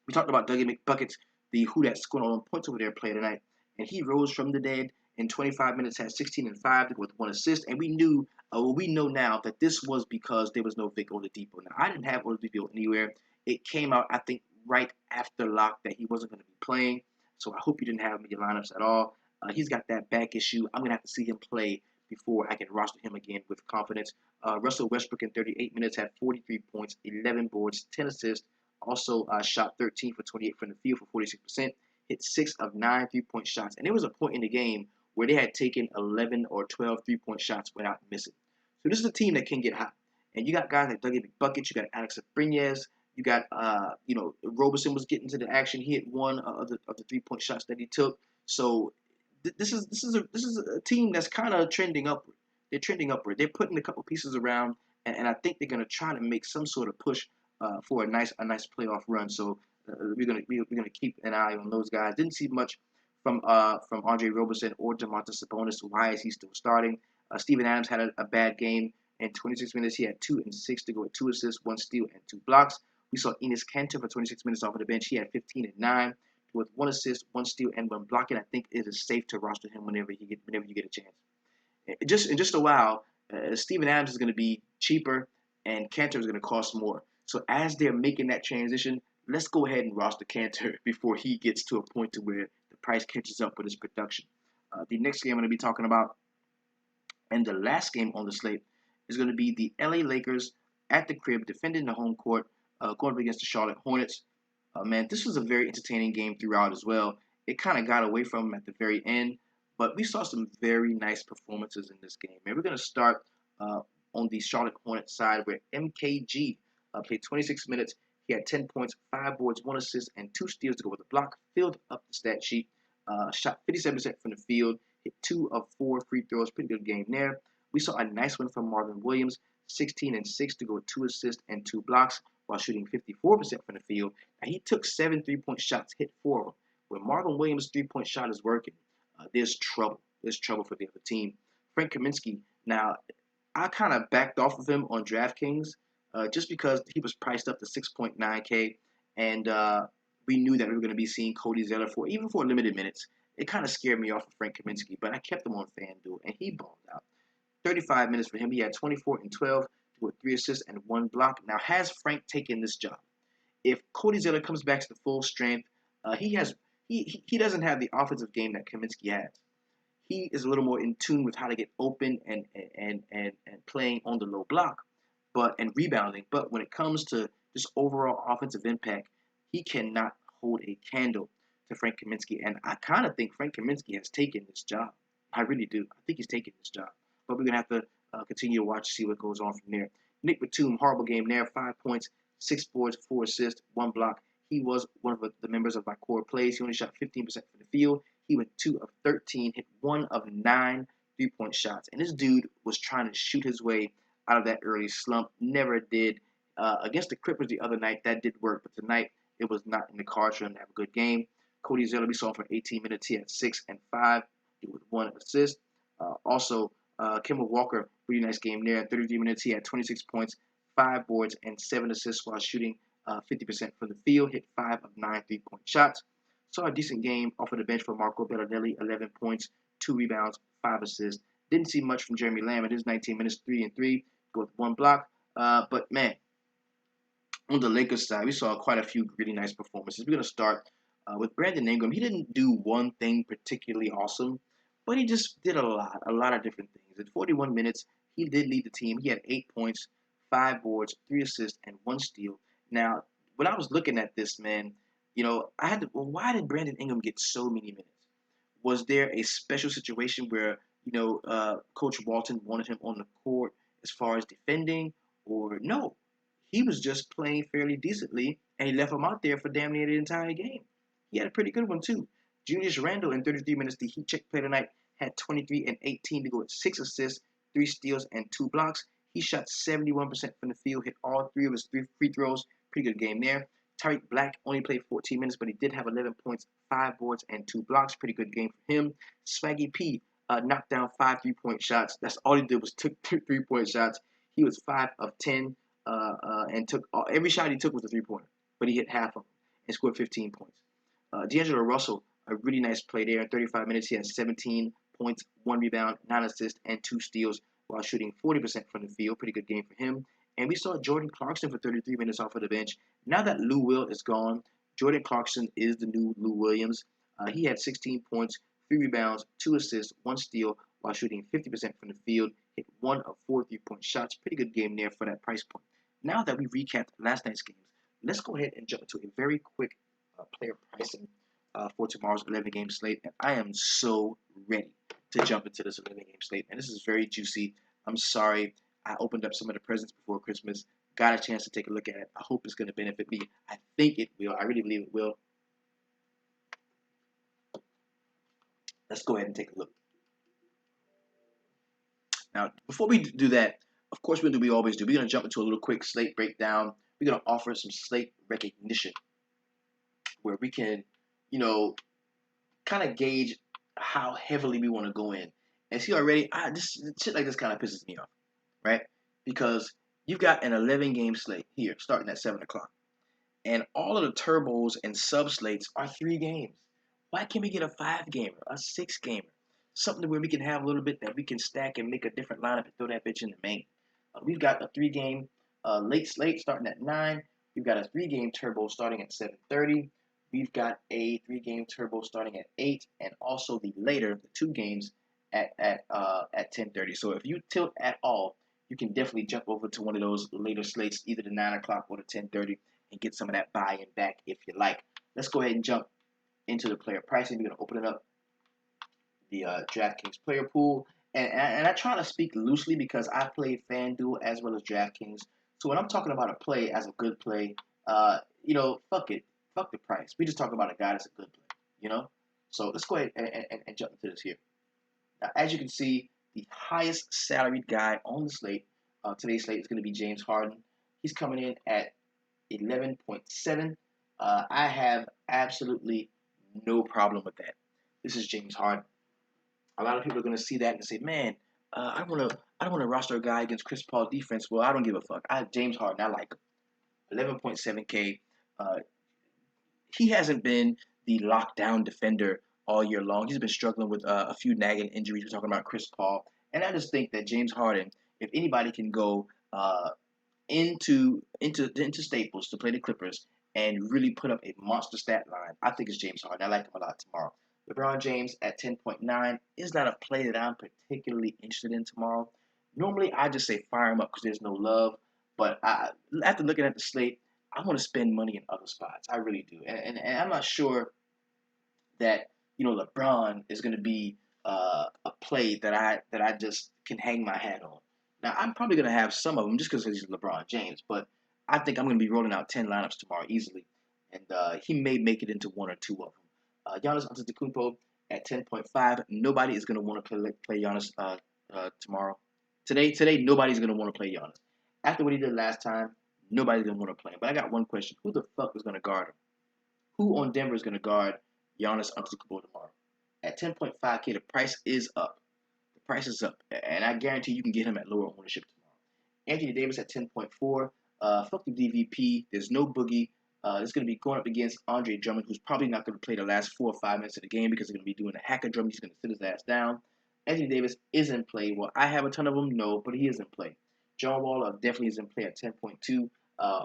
Speaker 1: we talked about Dougie McBuckets, the who that scored on points over there play tonight, and he rose from the dead in 25 minutes, had 16 and 5 with 1 assist, and we know now that this was because there was no Vic Oladipo. Now I didn't have Oladipo anywhere. It came out, I think, right after lock that he wasn't going to be playing. So I hope you didn't have him in your lineups at all. He's got that back issue. I'm going to have to see him play before I can roster him again with confidence. Russell Westbrook in 38 minutes had 43 points, 11 boards, 10 assists. Also shot 13 for 28 from the field for 46%. Hit 6 of 9 3-point shots. And there was a point in the game where they had taken 11 or 12 3-point shots without missing. So this is a team that can get hot. And you got guys like Dougie McBuckets, you got Alex Abrines, you got, Roberson was getting to the action. He hit 1 of the 3-point shots that he took. So this is a team that's kind of trending upward. They're trending upward. They're putting a couple pieces around, and I think they're going to try to make some sort of push for a nice playoff run. So we're gonna keep an eye on those guys. Didn't see much from Andre Roberson or Domantas Sabonis. Why is he still starting? Steven Adams had a bad game. In 26 minutes, he had 2 and 6 to go with 2 assists, 1 steal, and 2 blocks. We saw Enes Kanter for 26 minutes off of the bench. He had 15 and 9 with 1 assist, 1 steal, and 1 block. And I think it is safe to roster him whenever you get a chance. In just a while, Steven Adams is going to be cheaper, and Kanter is going to cost more. So as they're making that transition, let's go ahead and roster Kanter before he gets to a point to where the price catches up with his production. The next game I'm going to be talking about, and the last game on the slate, is going to be the LA Lakers at the crib, defending the home court, going up against the Charlotte Hornets. Man, this was a very entertaining game throughout as well. It kind of got away from them at the very end, but we saw some very nice performances in this game. And we're going to start on the Charlotte Hornets side where MKG played 26 minutes. He had 10 points, 5 boards, 1 assist, and 2 steals to go with the block. Filled up the stat sheet. Shot 57% from the field. Hit 2 of 4 free throws. Pretty good game there. We saw a nice one from Marvin Williams. 16 and 6 to go with 2 assists and 2 blocks while shooting 54% from the field. Now, he took 7 3-point shots, hit 4 of them. When Marvin Williams' 3-point shot is working, there's trouble. There's trouble for the other team. Frank Kaminsky, now, I kind of backed off of him on DraftKings just because he was priced up to 6.9K, and we knew that we were going to be seeing Cody Zeller even for limited minutes. It kind of scared me off of Frank Kaminsky, but I kept him on FanDuel, and he balled out. 35 minutes for him. He had 24 and 12 with 3 assists and 1 block. Now, has Frank taken this job? If Cody Zeller comes back to the full strength, he doesn't have the offensive game that Kaminsky has. He is a little more in tune with how to get open and playing on the low block, and rebounding. But when it comes to just overall offensive impact, he cannot hold a candle to Frank Kaminsky. And I kind of think Frank Kaminsky has taken this job. I really do. I think he's taken this job. But we're gonna have to continue to watch, see what goes on from there. Nick Batum, horrible game there. 5 points, 6 boards, 4 assists, 1 block. He was one of the members of my core plays. He only shot 15% from the field. He went 2 of 13, hit 1 of 9 3-point shots. And this dude was trying to shoot his way out of that early slump. Never did. Against the Clippers the other night, that did work. But tonight, it was not in the cards for him to have a good game. Cody Zeller, we saw him for 18 minutes. He had 6 and 5 with 1 assist. Also, Kemba Walker, pretty nice game there. 33 minutes, he had 26 points, 5 boards, and 7 assists while shooting 50% from the field. Hit 5 of 9 3-point shots. Saw a decent game off of the bench for Marco Bellinelli, 11 points, 2 rebounds, 5 assists. Didn't see much from Jeremy Lamb in his 19 minutes, 3 and 3, with 1 block. But man, on the Lakers side, we saw quite a few really nice performances. We're going to start with Brandon Ingram. He didn't do one thing particularly awesome, but he just did a lot of different things. In 41 minutes, he did lead the team. He had 8 points, 5 boards, 3 assists, and 1 steal. Now, when I was looking at this, man, I had to, well, why did Brandon Ingram get so many minutes? Was there a special situation where, Coach Walton wanted him on the court as far as defending, or no? He was just playing fairly decently, and he left him out there for damn near the entire game. He had a pretty good one, too. Julius Randle, in 33 minutes, the Heat check play tonight, had 23 and 18 to go with 6 assists, 3 steals, and 2 blocks. He shot 71% from the field, hit all 3 of his 3 free throws. Pretty good game there. Tariq Black only played 14 minutes, but he did have 11 points, 5 boards, and 2 blocks. Pretty good game for him. Swaggy P knocked down 5 3-point shots. That's all he did was took 2 3-point shots. He was 5 of 10 and took every shot he took was a 3-pointer, but he hit half of them and scored 15 points. D'Angelo Russell, a really nice play there. In 35 minutes, he had 17 points, 1 rebound, 9 assists, and 2 steals while shooting 40% from the field. Pretty good game for him. And we saw Jordan Clarkson for 33 minutes off of the bench. Now that Lou Will is gone, Jordan Clarkson is the new Lou Williams. He had 16 points, 3 rebounds, 2 assists, 1 steal while shooting 50% from the field. Hit 1 of 4 3-point shots. Pretty good game there for that price point. Now that we recapped last night's games, let's go ahead and jump into a very quick player pricing for tomorrow's 11-game slate. And I am so ready to jump into this 11-game slate. And this is very juicy. I'm sorry. I opened up some of the presents before Christmas. Got a chance to take a look at it. I hope it's going to benefit me. I think it will. I really believe it will. Let's go ahead and take a look. Now, before we do that, of course, what do we always do? We're going to jump into a little quick slate breakdown. We're going to offer some slate recognition where we can, kind of gauge how heavily we want to go in. And see already, shit like this kind of pisses me off, right? Because you've got an 11-game slate here starting at 7 o'clock. And all of the turbos and sub slates are 3 games. Why can't we get a 5-gamer, a 6-gamer? Something where we can have a little bit that we can stack and make a different lineup and throw that bitch in the main. We've got a 3-game late slate starting at 9. We've got a 3-game turbo starting at 7:30. We've got a 3-game turbo starting at 8, and also the 2 games at 10:30. So if you tilt at all, you can definitely jump over to one of those later slates, either the 9 o'clock or the 10:30, and get some of that buy-in back if you like. Let's go ahead and jump into the player pricing. We're going to open it up, the DraftKings player pool. And I try to speak loosely because I play FanDuel as well as DraftKings. So when I'm talking about a play as a good play, fuck it. Fuck the price. We just talk about a guy that's a good play, So let's go ahead and jump into this here. Now, as you can see, the highest salaried guy on the slate, today's slate, is going to be James Harden. He's coming in at 11.7. I have absolutely no problem with that. This is James Harden. A lot of people are going to see that and say, "Man, I don't want to roster a guy against Chris Paul defense." Well, I don't give a fuck. James Harden, I like him. 11.7K. Uh, he hasn't been the lockdown defender all year long. He's been struggling with a few nagging injuries. We're talking about Chris Paul, and I just think that James Harden, if anybody can go into Staples to play the Clippers and really put up a monster stat line, I think it's James Harden. I like him a lot tomorrow. LeBron James at 10.9 is not a play that I'm particularly interested in tomorrow. Normally, I just say fire him up because there's no love. But after looking at the slate, I want to spend money in other spots. I really do, and I'm not sure that LeBron is going to be a play that I just can hang my hat on. Now I'm probably going to have some of them just because he's LeBron James, but I think I'm going to be rolling out 10 lineups tomorrow easily, and he may make it into one or two of them. Giannis Antetokounmpo at 10.5. Nobody is going to want to play Giannis tomorrow. Today, nobody's going to want to play Giannis. After what he did last time, nobody's going to want to play him. But I got one question: who the fuck is going to guard him? Who on Denver is going to guard Giannis Antetokounmpo tomorrow? At 10.5K, the price is up. The price is up, and I guarantee you can get him at lower ownership tomorrow. Anthony Davis at 10.4. Fuck the DVP. There's no Boogie. It's going to be going up against Andre Drummond, who's probably not going to play the last 4 or 5 minutes of the game because they're going to be doing a hacker drum. He's going to sit his ass down. Anthony Davis is in play. Well, I have a ton of them, no, but he is in play. John Wall definitely is in play at 10.2.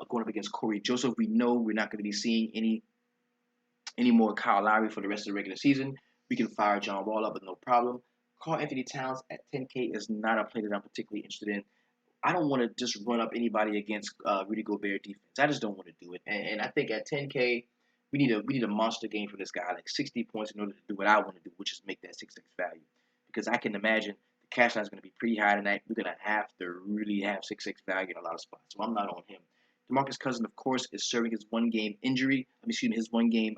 Speaker 1: Going up against Corey Joseph. We know we're not going to be seeing any more Kyle Lowry for the rest of the regular season. We can fire John Wall up with no problem. Karl-Anthony Towns at 10K is not a play that I'm particularly interested in. I don't want to just run up anybody against Rudy Gobert defense. I just don't want to do it. And I think at 10K, we need a monster game for this guy, like 60 points in order to do what I want to do, which is make that 6-6 value. Because I can imagine the cash line is going to be pretty high tonight. We're going to have to really have 6-6 value in a lot of spots. So I'm not on him. DeMarcus Cousins, of course, is serving his one-game injury. His one-game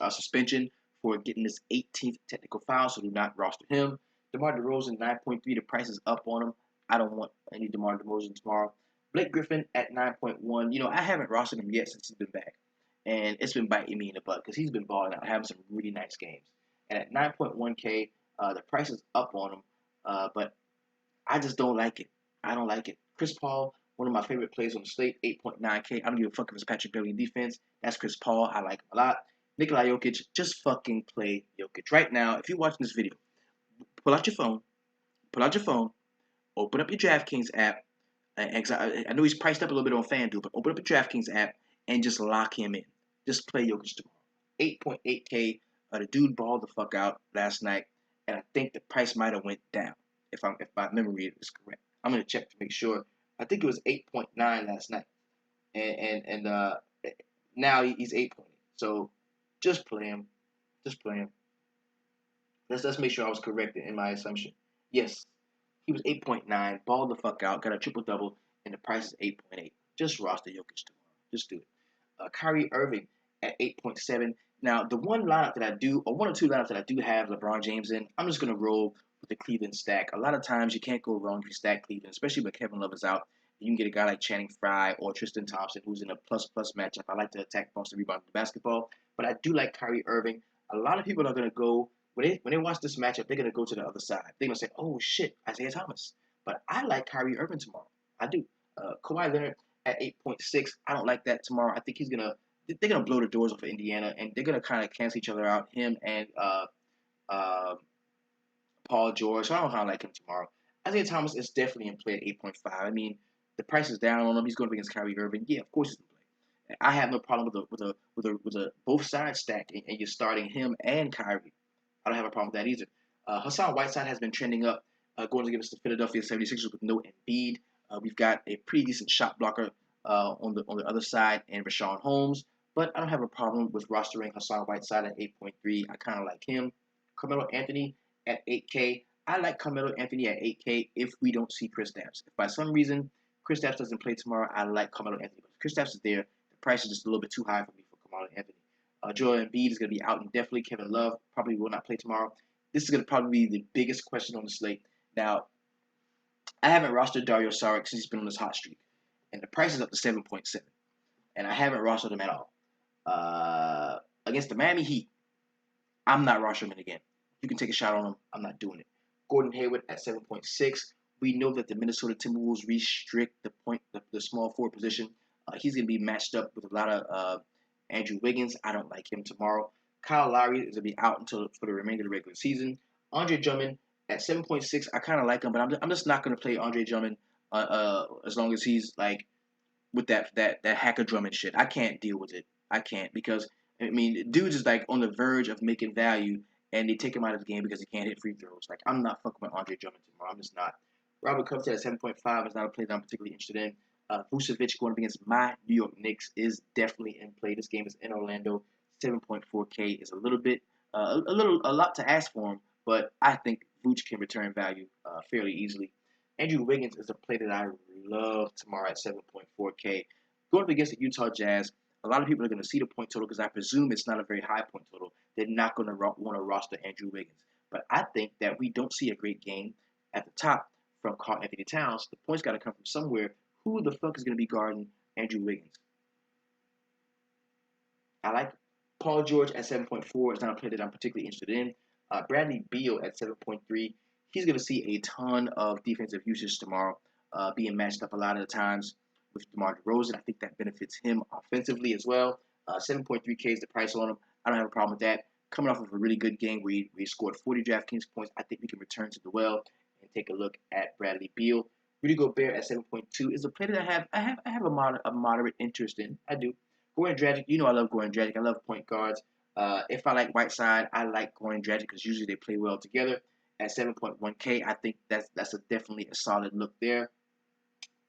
Speaker 1: suspension for getting his 18th technical foul, so do not roster him. DeMar DeRozan, 9.3. The price is up on him. I don't want any DeMar DeRozan tomorrow. Blake Griffin at 9.1. I haven't rostered him yet since he's been back. And it's been biting me in the butt because he's been balling out, having some really nice games. And at 9.1K, the price is up on him. But I just don't like it. I don't like it. Chris Paul, one of my favorite plays on the slate, 8.9K. I don't give a fuck if it's Patrick Beverley defense. That's Chris Paul. I like him a lot. Nikola Jokic, just fucking play Jokic. Right now, if you're watching this video, pull out your phone, open up your DraftKings app. I know he's priced up a little bit on FanDuel, but open up your DraftKings app and just lock him in. Just play Jokic tomorrow. 8.8K. The dude balled the fuck out last night, and I think the price might have went down if my memory is correct. I'm gonna check to make sure. I think it was 8.9 last night, and now he's 8.8. So just play him. Just play him. Let's make sure I was correct in my assumption. Yes, he was 8.9, balled the fuck out, got a triple double, and the price is 8.8. Just roster Jokic tomorrow. Just do it. Kyrie Irving at 8.7. Now, the one lineup that I do, or one or two lineups that I do have LeBron James in, I'm just gonna roll with the Cleveland stack. A lot of times you can't go wrong if you stack Cleveland, especially when Kevin Love is out. You can get a guy like Channing Frye or Tristan Thompson, who's in a plus-plus matchup. I like to attack Boston rebound the basketball, but I do like Kyrie Irving. A lot of people are gonna go when they watch this matchup, they're gonna go to the other side. They're gonna say, "Oh shit, Isaiah Thomas." But I like Kyrie Irving tomorrow. I do. Kawhi Leonard at 8.6. I don't like that tomorrow. I think they're gonna blow the doors off of Indiana, and they're gonna kind of cancel each other out. Him and Paul George. So I don't know how I like him tomorrow. Isaiah Thomas is definitely in play at 8.5. I mean, the price is down on him. He's going up against Kyrie Irving. Yeah, of course he's in play. I have no problem with a both sides stack, and you're starting him and Kyrie. I don't have a problem with that either. Hassan Whiteside has been trending up, going against the Philadelphia 76ers with no Embiid. We've got a pretty decent shot blocker on the other side, and Rashawn Holmes. But I don't have a problem with rostering Hassan Whiteside at 8.3. I kind of like him. Carmelo Anthony at 8K. I like Carmelo Anthony at 8K if we don't see Kristaps. If by some reason Kristaps doesn't play tomorrow, I like Carmelo Anthony. But if Kristaps is there, the price is just a little bit too high for me for Carmelo Anthony. Joel Embiid is going to be out indefinitely. Kevin Love probably will not play tomorrow. This is going to probably be the biggest question on the slate. Now, I haven't rostered Dario Saric since he's been on this hot streak, and the price is up to 7.7. and I haven't rostered him at all. Against the Miami Heat, I'm not rostering him again. You can take a shot on him. I'm not doing it. Gordon Hayward at 7.6. We know that the Minnesota Timberwolves restrict the small forward position. He's going to be matched up with a lot of Andrew Wiggins. I don't like him tomorrow. Kyle Lowry is going to be out for the remainder of the regular season. Andre Drummond at 7.6. I kind of like him, but I'm just not going to play Andre Drummond as long as he's like with that hacker Drummond shit. I can't deal with it. I can't because I mean, dude's is like on the verge of making value, and they take him out of the game because he can't hit free throws. Like I'm not fucking with Andre Drummond tomorrow. I'm just not. Robert Covington at 7.5 is not a play that I'm particularly interested in. Vucevic going up against my New York Knicks is definitely in play. This game is in Orlando. 7.4K is a little bit, a lot to ask for him, but I think Vuce can return value fairly easily. Andrew Wiggins is a play that I love tomorrow at 7.4K. Going up against the Utah Jazz, a lot of people are going to see the point total because I presume it's not a very high point total. They're not going to want to roster Andrew Wiggins. But I think that we don't see a great game at the top from Karl-Anthony Towns. The points got to come from somewhere. Who the fuck is going to be guarding Andrew Wiggins? I like Paul George at 7.4. It's not a play that I'm particularly interested in. Bradley Beal at 7.3. He's going to see a ton of defensive usage tomorrow, being matched up a lot of the times with DeMar DeRozan. I think that benefits him offensively as well. 7.3K is the price on him. I don't have a problem with that. Coming off of a really good game where he scored 40 DraftKings points, I think we can return to the well and take a look at Bradley Beal. Rudy Gobert at 7.2 is a player that I have a moderate interest in. I do. Goran Dragic, you know I love Goran Dragic. I love point guards. If I like Whiteside, I like Goran Dragic because usually they play well together. At 7.1K, I think that's definitely a solid look there.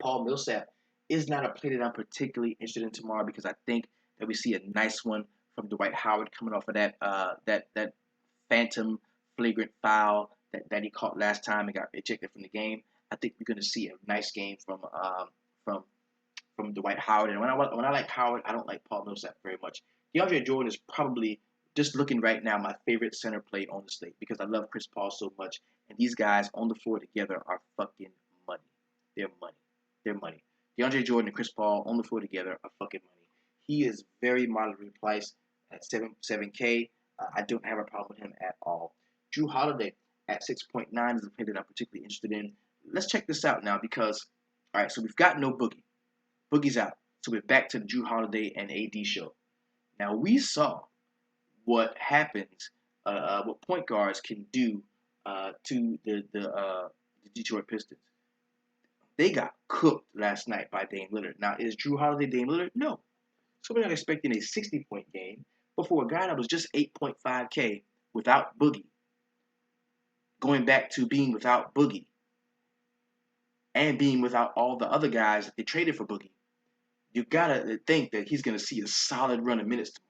Speaker 1: Paul Millsap is not a play that I'm particularly interested in tomorrow because I think that we see a nice one from Dwight Howard coming off of that phantom flagrant foul that he caught last time and got ejected from the game. I think we're going to see a nice game from Dwight Howard. And when I like Howard, I don't like Paul Millsap very much. DeAndre Jordan is probably just looking right now my favorite center play on the slate because I love Chris Paul so much, and these guys on the floor together are fucking money. They're money. They're money. DeAndre Jordan and Chris Paul on the floor together are fucking money. He is very moderately priced at 7K. I don't have a problem with him at all. Jrue Holiday at 6.9 is a play that I'm particularly interested in. Let's check this out now because, all right, so we've got no Boogie. Boogie's out. So we're back to the Jrue Holiday and AD show. Now we saw what happens, what point guards can do to the Detroit Pistons. They got cooked last night by Dame Lillard. Now, is Jrue Holiday Dame Lillard? No. So we're not expecting a 60-point game. But for a guy that was just 8.5K without Boogie, going back to being without Boogie, and being without all the other guys that they traded for Boogie, you gotta think that he's gonna see a solid run of minutes tomorrow.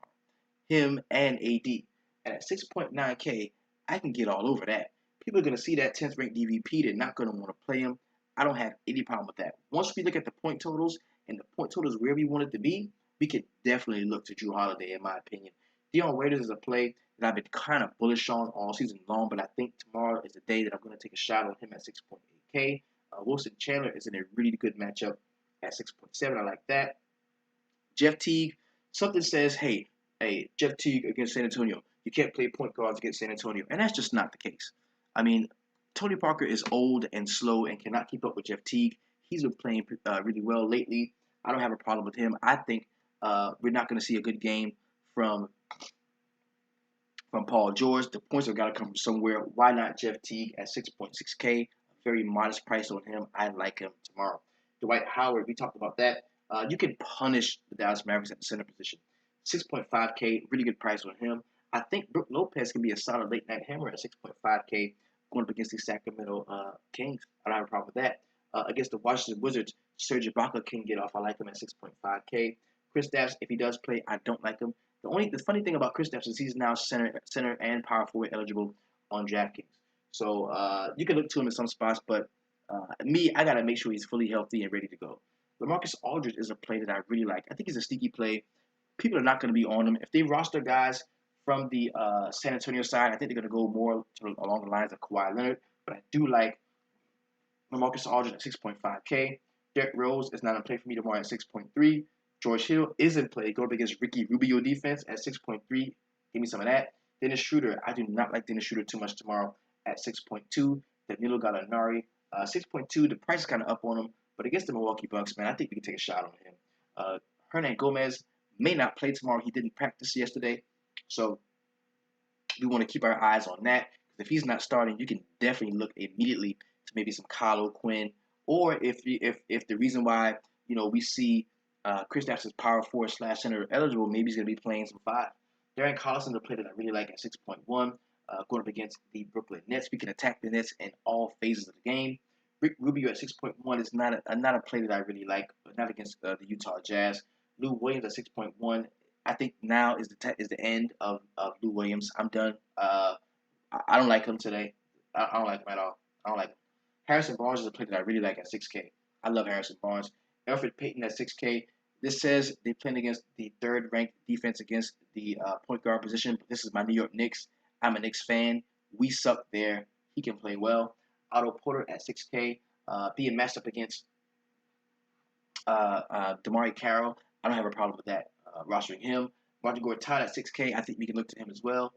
Speaker 1: Him and AD. And at 6.9K, I can get all over that. People are gonna see that 10th ranked DVP. They're not gonna want to play him. I don't have any problem with that. Once we look at the point totals and the point totals where we want it to be, we could definitely look to Jrue Holiday, in my opinion. Dion Waiters is a play that I've been kind of bullish on all season long, but I think tomorrow is the day that I'm going to take a shot on him at 6.8K. Wilson Chandler is in a really good matchup at 6.7. I like that. Jeff Teague, something says, hey, Jeff Teague against San Antonio. You can't play point guards against San Antonio. And that's just not the case. I mean, Tony Parker is old and slow and cannot keep up with Jeff Teague. He's been playing really well lately. I don't have a problem with him. I think we're not going to see a good game from Paul George. The points have got to come from somewhere. Why not Jeff Teague at 6.6K? Very modest price on him. I like him tomorrow. Dwight Howard, we talked about that. You can punish the Dallas Mavericks at the center position. 6.5K, really good price on him. I think Brook Lopez can be a solid late night hammer at 6.5K going up against the Sacramento Kings. I don't have a problem with that. Against the Washington Wizards, Serge Ibaka can get off. I like him at 6.5K. Kristaps, if he does play, I don't like him. The funny thing about Kristaps is he's now center and power forward eligible on DraftKings. So you can look to him in some spots, but I gotta make sure he's fully healthy and ready to go. LaMarcus Aldridge is a play that I really like. I think he's a sneaky play. People are not going to be on him. If they roster guys from the San Antonio side, I think they're going to go more along the lines of Kawhi Leonard. But I do like LaMarcus Aldridge at 6.5K. Derrick Rose is not a play for me tomorrow at 6.3. George Hill is in play going up against Ricky Rubio defense at 6.3. Give me some of that. Dennis Schroeder. I do not like Dennis Schroeder too much tomorrow at 6.2. Danilo Gallinari, 6.2. The price is kind of up on him, but against the Milwaukee Bucks, man, I think we can take a shot on him. Hernan Gomez may not play tomorrow. He didn't practice yesterday, so we want to keep our eyes on that. If he's not starting, you can definitely look immediately to maybe some Kyle O'Quinn, or if the reason why we see Kristaps as power forward slash center eligible, maybe he's going to be playing some five. Darren Collison, the player that I really like at 6.1, going up against the Brooklyn Nets. We can attack the Nets in all phases of the game. Rick Rubio at 6.1 is not a play that I really like, but not against the Utah Jazz. Lou Williams at 6.1. I think now is the end of Lou Williams. I'm done. I don't like him today. I don't like him at all. I don't like him. Harrison Barnes is a player that I really like at 6K. I love Harrison Barnes. Elfrid Payton at 6K. This says they're playing against the third-ranked defense against the point guard position. But this is my New York Knicks. I'm a Knicks fan. We suck there. He can play well. Otto Porter at 6K. Being matched up against Damari Carroll. I don't have a problem with that. Rostering him. Martin Gortat at 6K. I think we can look to him as well.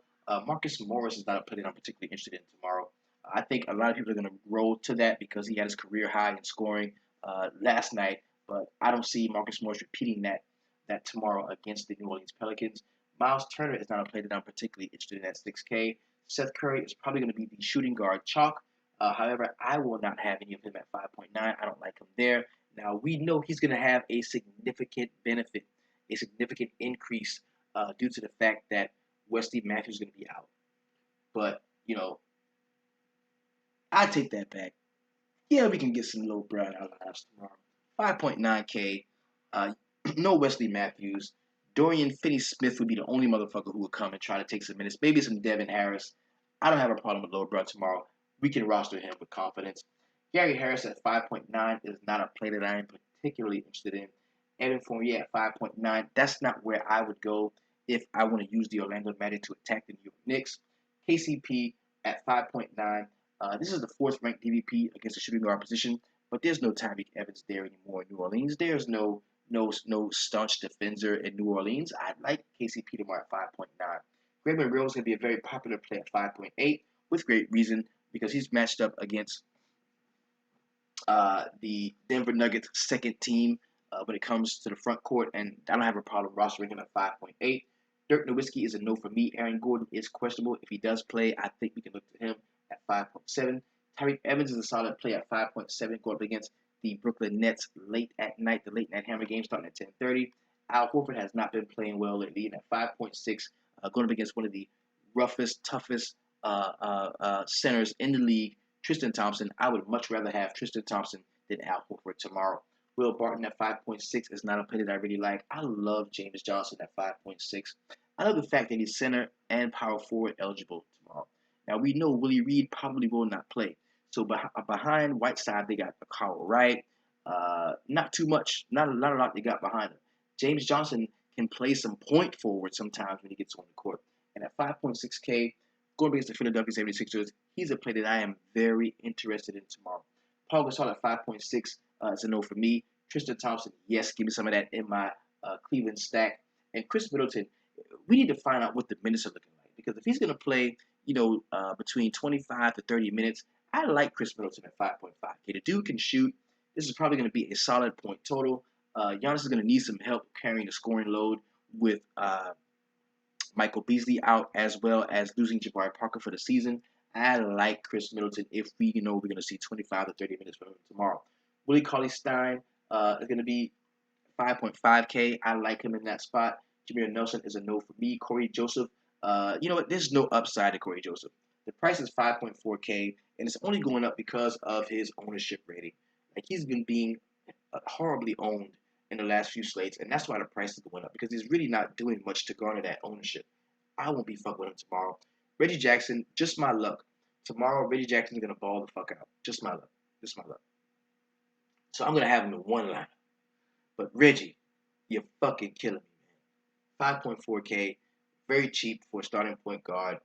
Speaker 1: Marcus Morris is not a player that I'm particularly interested in tomorrow. I think a lot of people are going to roll to that because he had his career high in scoring last night, but I don't see Marcus Morris repeating that tomorrow against the New Orleans Pelicans. Miles Turner is not a player that I'm particularly interested in at 6K. Seth Curry is probably going to be the shooting guard chalk. However, I will not have any of him at 5.9. I don't like him there. Now, we know he's going to have a significant benefit, a significant increase due to the fact that Wesley Matthews is going to be out. But, I take that back. Yeah, we can get some low brown outliers tomorrow. 5.9K. No Wesley Matthews. Dorian Finney-Smith would be the only motherfucker who would come and try to take some minutes. Maybe some Devin Harris. I don't have a problem with low brown tomorrow. We can roster him with confidence. Gary Harris at 5.9 is not a play that I am particularly interested in. Evan Fournier at 5.9. That's not where I would go if I want to use the Orlando Magic to attack the New York Knicks. KCP at 5.9. This is the fourth-ranked DVP against the shooting guard position, but there's no Tyreke Evans there anymore in New Orleans. There's no staunch defender in New Orleans. I'd like KCP tomorrow at 5.9. Greg Monroe is going to be a very popular play at 5.8 with great reason because he's matched up against the Denver Nuggets second team when it comes to the front court, and I don't have a problem rostering him at 5.8. Dirk Nowitzki is a no for me. Aaron Gordon is questionable. If he does play, I think we can look to him at 5.7. Tyreke Evans is a solid play at 5.7 going up against the Brooklyn Nets late at night, the late night hammer game starting at 10:30. Al Horford has not been playing well lately, and at 5.6, going up against one of the roughest, toughest centers in the league, Tristan Thompson. I would much rather have Tristan Thompson than Al Horford tomorrow. Will Barton at 5.6 is not a play that I really like. I love James Johnson at 5.6. I love the fact that he's center and power forward eligible tomorrow. Now, we know Willie Reed probably will not play. So behind Whiteside, they got Carl Wright. Not too much. Not a lot they got behind him. James Johnson can play some point forward sometimes when he gets on the court. And at 5.6K, going against the Philadelphia 76ers, he's a play that I am very interested in tomorrow. Paul Gasol at 5.6 is a no for me. Tristan Thompson, yes, give me some of that in my Cleveland stack. And Chris Middleton, we need to find out what the minutes are looking like. Because if he's going to play, between 25 to 30 minutes, I like Chris Middleton at 5.5K. The dude can shoot. This is probably going to be a solid point total. Giannis is going to need some help carrying the scoring load with Michael Beasley out, as well as losing Jabari Parker for the season. I like Chris Middleton if we're going to see 25 to 30 minutes from him tomorrow. Willie Cauley-Stein is going to be 5.5K. I like him in that spot. Jameer Nelson is a no for me. Corey Joseph, you know what? There's no upside to Corey Joseph. The price is 5.4K, and it's only going up because of his ownership rating. Like, he's been being horribly owned in the last few slates, and that's why the price is going up, because he's really not doing much to garner that ownership. I won't be fucking with him tomorrow. Reggie Jackson, just my luck. Tomorrow, Reggie Jackson's going to ball the fuck out. Just my luck. Just my luck. So I'm going to have him in one line. But Reggie, you're fucking killing me, man. 5.4K, very cheap for a starting point guard.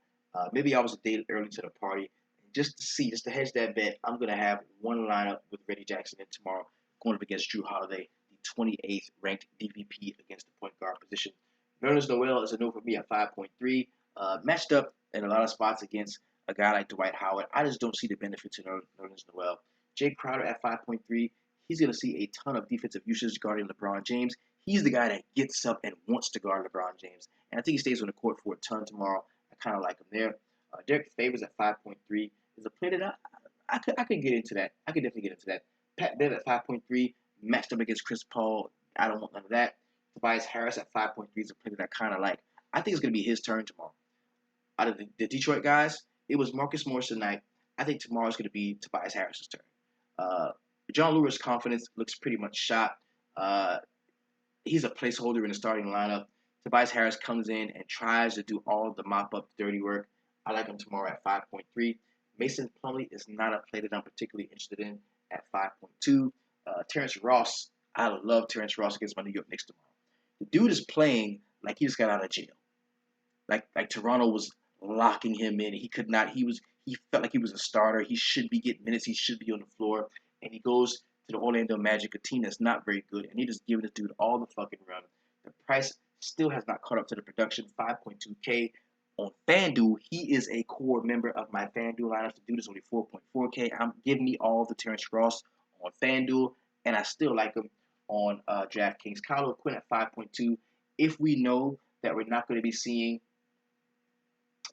Speaker 1: Maybe I was a day early to the party. Just to hedge that bet, I'm going to have one lineup with Reggie Jackson in tomorrow, going up against Jrue Holiday, the 28th ranked DVP against the point guard position. Nerlens Noel is a no for me at 5.3. Matched up in a lot of spots against a guy like Dwight Howard. I just don't see the benefits in Nerlens Noel. Jay Crowder at 5.3. He's going to see a ton of defensive usage guarding LeBron James. He's the guy that gets up and wants to guard LeBron James. And I think he stays on the court for a ton tomorrow. I kind of like him there. Derek Favors at 5.3 is a player that I could get into that. I could definitely get into that. Pat Bev at 5.3, matched up against Chris Paul. I don't want none of that. Tobias Harris at 5.3 is a player that I kind of like. I think it's going to be his turn tomorrow. Out of the Detroit guys, it was Marcus Morris tonight. I think tomorrow's going to be Tobias Harris's turn. John Lewis' confidence looks pretty much shot. He's a placeholder in the starting lineup. Tobias Harris comes in and tries to do all the mop-up dirty work. I like him tomorrow at 5.3. Mason Plumlee is not a play that I'm particularly interested in at 5.2. Terrence Ross, I love Terrence Ross against my New York Knicks tomorrow. The dude is playing like he just got out of jail. Like Toronto was locking him in. He could not. He felt like he was a starter. He should be getting minutes. He should be on the floor. And he goes to the Orlando Magic, a team that's not very good, and he just giving this dude all the fucking run. The price still has not caught up to the production. 5.2K on FanDuel. He is a core member of my FanDuel lineup. The dude is only 4.4K. I'm giving me all the Terrence Ross on FanDuel, and I still like him on DraftKings. Kyle O'Quinn at 5.2. If we know that we're not going to be seeing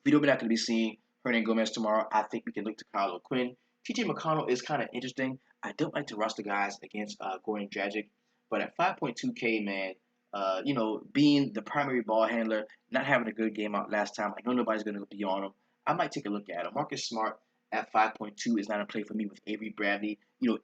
Speaker 1: Hernangomez tomorrow, I think we can look to Kyle O'Quinn. TJ McConnell is kind of interesting. I don't like to roster guys against Goran Dragic, but at 5.2K, man, being the primary ball handler, not having a good game out last time, I know nobody's going to be on him. I might take a look at him. Marcus Smart at 5.2 is not a play for me with Avery Bradley,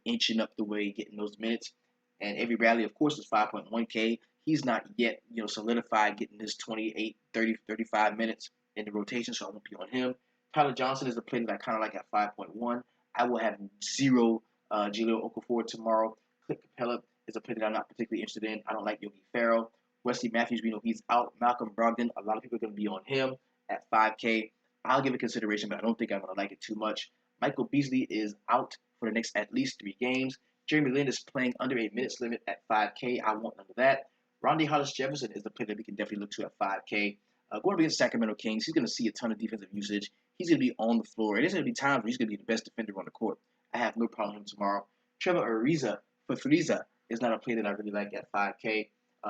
Speaker 1: inching up the way, getting those minutes. And Avery Bradley, of course, is 5.1K. He's not yet, solidified getting his 28, 30, 35 minutes in the rotation, so I won't be on him. Tyler Johnson is a play that I kind of like at 5.1. I will have zero Jahlil Okafor tomorrow. Clint Capella is a play that I'm not particularly interested in. I don't like Yogi Ferrell. Wesley Matthews, we know he's out. Malcolm Brogdon, a lot of people are going to be on him at 5K. I'll give it consideration, but I don't think I'm going to like it too much. Michael Beasley is out for the next at least 3 games. Jeremy Lin is playing under a minutes limit at 5K. I want none of that. Rondae Hollis-Jefferson is the play that we can definitely look to at 5K. Going against Sacramento Kings, he's going to see a ton of defensive usage. He's going to be on the floor. There's going to be times where he's going to be the best defender on the court. I have no problem with him tomorrow. Trevor Ariza for Frieza is not a play that I really like at 5K.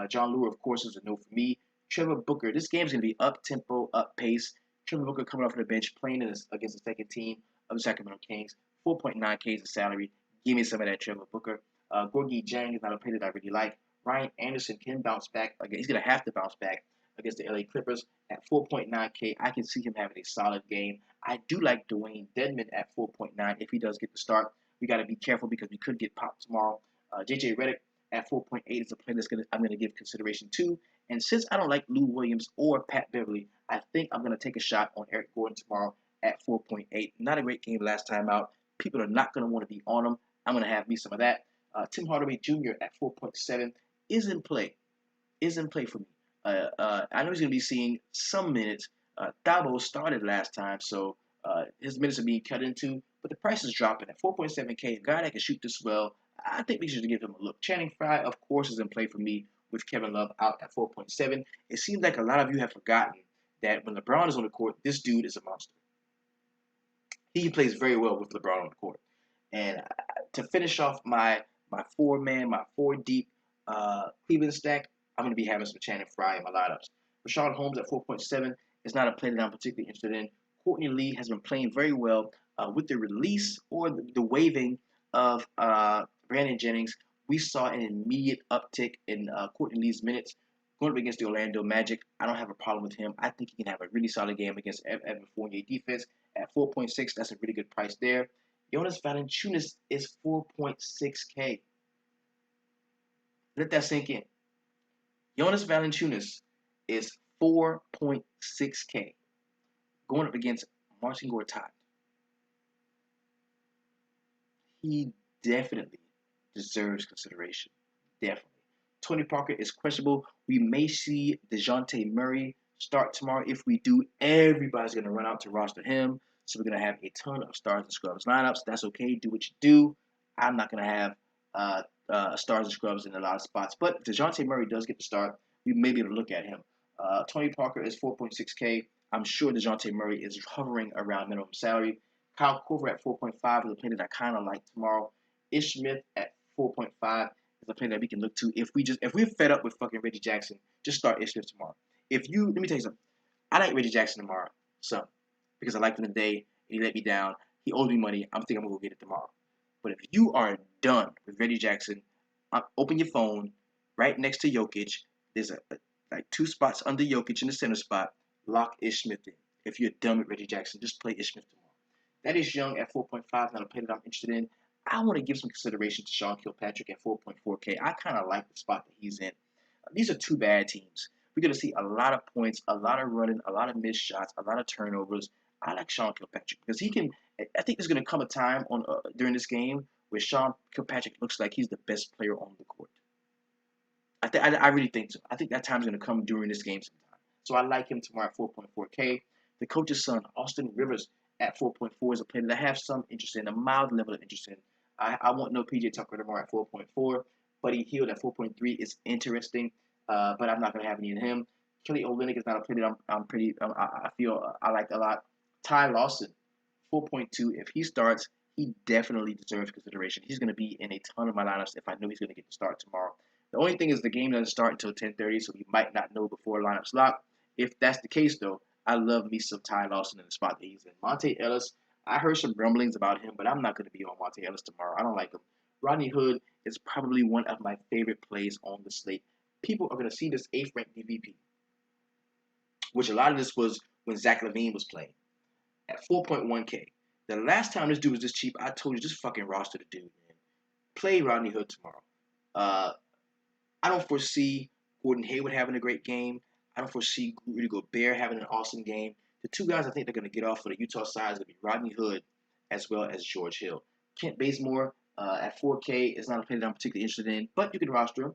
Speaker 1: John Lure, of course, is a no for me. Trevor Booker, this game's going to be up-tempo, up-pace. Trevor Booker coming off the bench, playing against the second team of the Sacramento Kings. 4.9K is the salary. Give me some of that Trevor Booker. Gorgui Dieng is not a play that I really like. Ryan Anderson can bounce back. Again, he's going to have to bounce back against the LA Clippers at 4.9K. I can see him having a solid game. I do like Dwayne Dedmon at 4.9 if he does get the start. We got to be careful because we could get popped tomorrow. JJ Redick at 4.8 is a play I'm going to give consideration to. And since I don't like Lou Williams or Pat Beverly, I think I'm going to take a shot on Eric Gordon tomorrow at 4.8. Not a great game last time out. People are not going to want to be on him. I'm going to have me some of that. Tim Hardaway Jr. at 4.7 is in play. For me. I know he's going to be seeing some minutes. Dabo started last time, so his minutes are being cut into, but the price is dropping at 4.7K. A guy that can shoot this well, I think we should give him a look. Channing Frye, of course, is in play for me with Kevin Love out at 4.7. It seems like a lot of you have forgotten that when LeBron is on the court, this dude is a monster. He plays very well with LeBron on the court. And to finish off my 4-deep Cleveland stack, I'm going to be having some Channing Frye in my lineups. Rashawn Holmes at 4.7 is not a play that I'm particularly interested in. Courtney Lee has been playing very well with the release or the waiving of Brandon Jennings. We saw an immediate uptick in Courtney Lee's minutes going up against the Orlando Magic. I don't have a problem with him. I think he can have a really solid game against Evan Fournier defense at 4.6. That's a really good price there. Jonas Valanciunas is 4.6K. Let that sink in. Jonas Valanciunas is 4.6K going up against Marcin Gortat. He definitely deserves consideration. Definitely. Tony Parker is questionable. We may see DeJounte Murray start tomorrow. If we do, everybody's going to run out to roster him. So we're going to have a ton of stars and scrubs lineups. That's okay. Do what you do. I'm not going to have stars and scrubs in a lot of spots. But if DeJounte Murray does get the start, we may be able to look at him. Tony Parker is 4.6K. I'm sure DeJounte Murray is hovering around minimum salary. Kyle Korver at 4.5 is a player that I kind of like tomorrow. Ish Smith at 4.5 is a player that we can look to. If we're fed up with fucking Reggie Jackson, just start Ish Smith tomorrow. Let me tell you something. I like Reggie Jackson tomorrow, some because I liked him today and he let me down. He owes me money. I'm thinking I'm gonna go get it tomorrow. But if you are done with Reggie Jackson, open your phone right next to Jokic. There's like 2 spots under Jokic in the center spot. Lock Ish Smith in. If you're done with Reggie Jackson, just play Ish Smith tomorrow. That is Young at 4.5, not a play that I'm interested in. I want to give some consideration to Sean Kilpatrick at 4.4K. I kind of like the spot that he's in. These are 2 bad teams. We're going to see a lot of points, a lot of running, a lot of missed shots, a lot of turnovers. I like Sean Kilpatrick because he can. I think there's going to come a time during this game where Sean Kilpatrick looks like he's the best player on the court. I really think so. I think that time's going to come during this game sometime. So I like him tomorrow at 4.4K. The coach's son, Austin Rivers, at 4.4 is a player that I have some interest in, a mild level of interest in. I want no PJ Tucker tomorrow at 4.4. Buddy Hield at 4.3 is interesting, but I'm not going to have any of him. Kelly Olynyk is not a player that I feel I like a lot. Ty Lawson, 4.2. If he starts, he definitely deserves consideration. He's going to be in a ton of my lineups if I know he's going to get the start tomorrow. The only thing is the game doesn't start until 10:30, so you might not know before lineups lock. If that's the case, though, I love me some Ty Lawson in the spot that he's in. Monte Ellis, I heard some rumblings about him, but I'm not going to be on Monte Ellis tomorrow. I don't like him. Rodney Hood is probably one of my favorite plays on the slate. People are going to see this 8th-ranked DVP, which a lot of this was when Zach LaVine was playing, at 4.1K. The last time this dude was this cheap, I told you, just fucking roster the dude, man. Play Rodney Hood tomorrow. I don't foresee Gordon Hayward having a great game. I don't foresee Rudy Gobert having an awesome game. The 2 guys I think they're going to get off for the Utah side is going to be Rodney Hood as well as George Hill. Kent Bazemore at 4K is not a player that I'm particularly interested in, but you can roster him.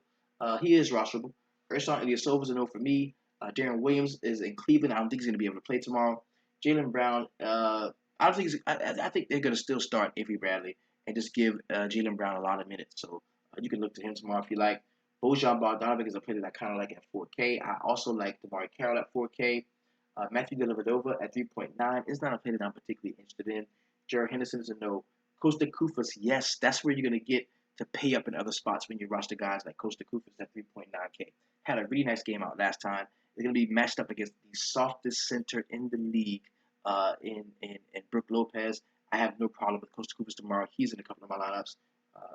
Speaker 1: He is rosterable. Ersan Ilyasova is a no for me. Darren Williams is in Cleveland. I don't think he's going to be able to play tomorrow. Jaylen Brown, I think they're going to still start Avery Bradley and just give Jaylen Brown a lot of minutes. So you can look to him tomorrow if you like. Bojan Bogdanovic is a player that I kind of like at 4K. I also like DeMarre Carroll at 4K. Matthew Dellavedova at 3.9 is not a player that I'm particularly interested in. Jared Henderson is a no. Costa Koufos, yes, that's where you're going to get to pay up in other spots when you roster guys like Costa Koufos at 3.9K. Had a really nice game out last time. They're going to be matched up against the softest center in the league in Brook Lopez. I have no problem with Costa Koufos tomorrow. He's in a couple of my lineups.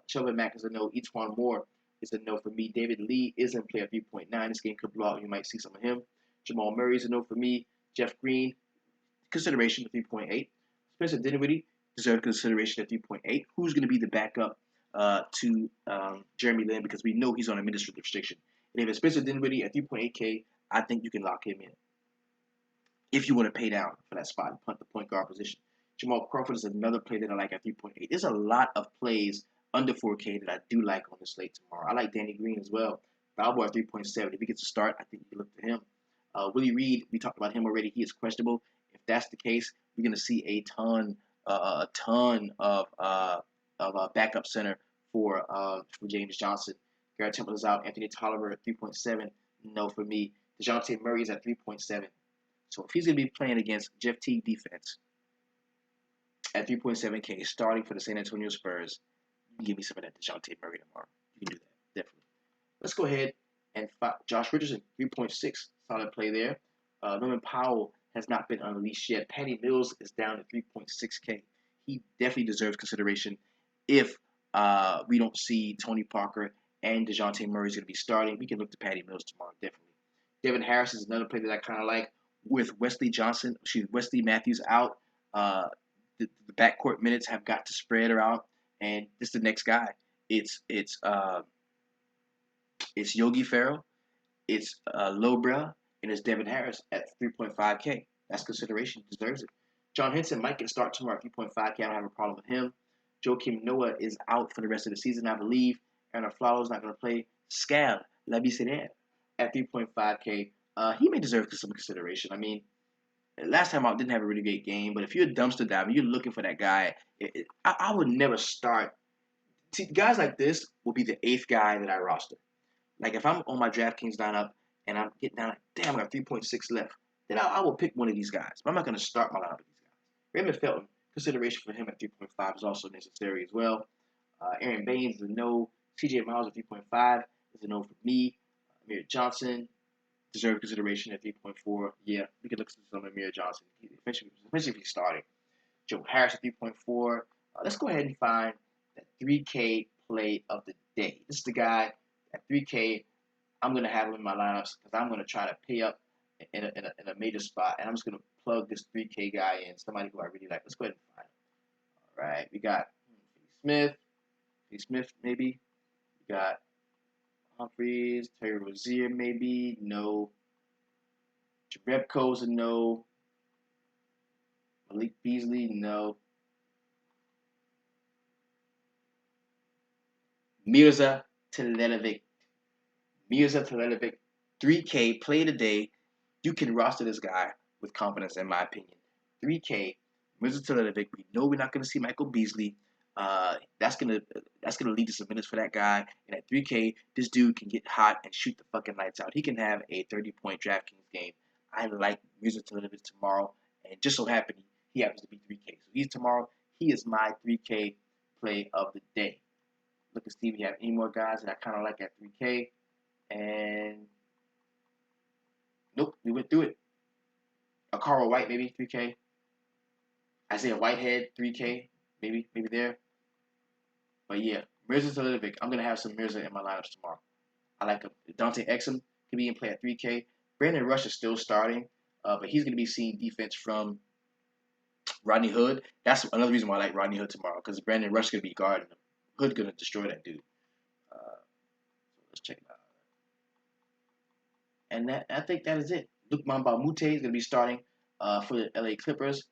Speaker 1: Shelvin Mack is a no. E'Twaun Moore is a no for me. David Lee is in play at 3.9. This game could blow out. You might see some of him. Jamal Murray is a no for me. Jeff Green, consideration at 3.8. Spencer Dinwiddie deserves consideration at 3.8. Who's going to be the backup to Jeremy Lin, because we know he's on administrative restriction. And if it's Spencer Dinwiddie at 3.8K, I think you can lock him in if you want to pay down for that spot and punt the point guard position. Jamal Crawford is another play that I like at 3.8. There's a lot of plays under 4K that I do like on the slate tomorrow. I like Danny Green as well. Balboa at 3.7. If he gets a start, I think you can look to him. Willie Reed, we talked about him already. He is questionable. If that's the case, we're going to see a ton of backup center for James Johnson. Garrett Temple is out. Anthony Tolliver at 3.7. No for me. DeJounte Murray is at 3.7. So if he's going to be playing against Jeff Teague defense at 3.7K, starting for the San Antonio Spurs, you can give me some of that DeJounte Murray tomorrow. You can do that, definitely. Let's go ahead and Josh Richardson, 3.6. Solid play there. Norman Powell has not been unleashed yet. Patty Mills is down to 3.6K. He definitely deserves consideration if we don't see Tony Parker and DeJounte Murray is going to be starting. We can look to Patty Mills tomorrow, definitely. Devin Harris is another player that I kind of like. With Wesley Matthews out, the backcourt minutes have got to spread around, and this is the next guy. It's Yogi Ferrell, it's Lobra, and it's Devin Harris at 3.5K. That's consideration. He deserves it. John Henson might get a start tomorrow at 3.5K. I don't have a problem with him. Joakim Noah is out for the rest of the season, I believe. Aaron Flowers not going to play. Scal Labissiere at 3.5K. He may deserve some consideration. I mean, last time out didn't have a really great game, but if you're a dumpster diver, you're looking for that guy. I would never start See, guys like this will be the eighth guy that I roster. Like if I'm on my DraftKings lineup and I'm getting down, like, damn, I got 3.6 left, then I will pick one of these guys. But I'm not going to start my lineup with these guys. Raymond Felton, consideration for him at 3.5 is also necessary as well. Aaron Baines is a no. CJ Miles at 3.5 is a no for me. Amir Johnson deserves consideration at 3.4. Yeah, we can look at some Amir Johnson, especially if he's starting. Joe Harris at 3.4. Let's go ahead and find that 3K play of the day. This is the guy at 3K. I'm going to have him in my lineups because I'm going to try to pay up in a major spot, and I'm just going to plug this 3K guy in, somebody who I really like. Let's go ahead and find him. All right, we got Smith maybe. We got Humphreys, Terry Rozier maybe. No. Jerebko's a no. Malik Beasley, no. Mirza Teletovic. 3K play today. You can roster this guy with confidence, in my opinion. 3K, Mirza Teletovic. We know we're not going to see Michael Beasley. That's gonna lead to some minutes for that guy. And at 3K, this dude can get hot and shoot the fucking lights out. He can have a 30-point DraftKings game. I like Mirza Teletovic tomorrow, and just so happened he happens to be 3K. So he's tomorrow. He is my 3K play of the day. Look at Steve. We have any more guys that I kind of like at 3K, and nope, we went through it. Carl White maybe 3K. Isaiah Whitehead 3K maybe there. But yeah, Mirza Teletovic. I'm gonna have some Mirza in my lineups tomorrow. I like him. Dante Exum can be in play at 3K. Brandon Rush is still starting, but he's gonna be seeing defense from Rodney Hood. That's another reason why I like Rodney Hood tomorrow, because Brandon Rush is gonna be guarding him. Hood gonna destroy that dude. So let's check it out. And I think that is it. Luke Mamba Mute is gonna be starting for the LA Clippers.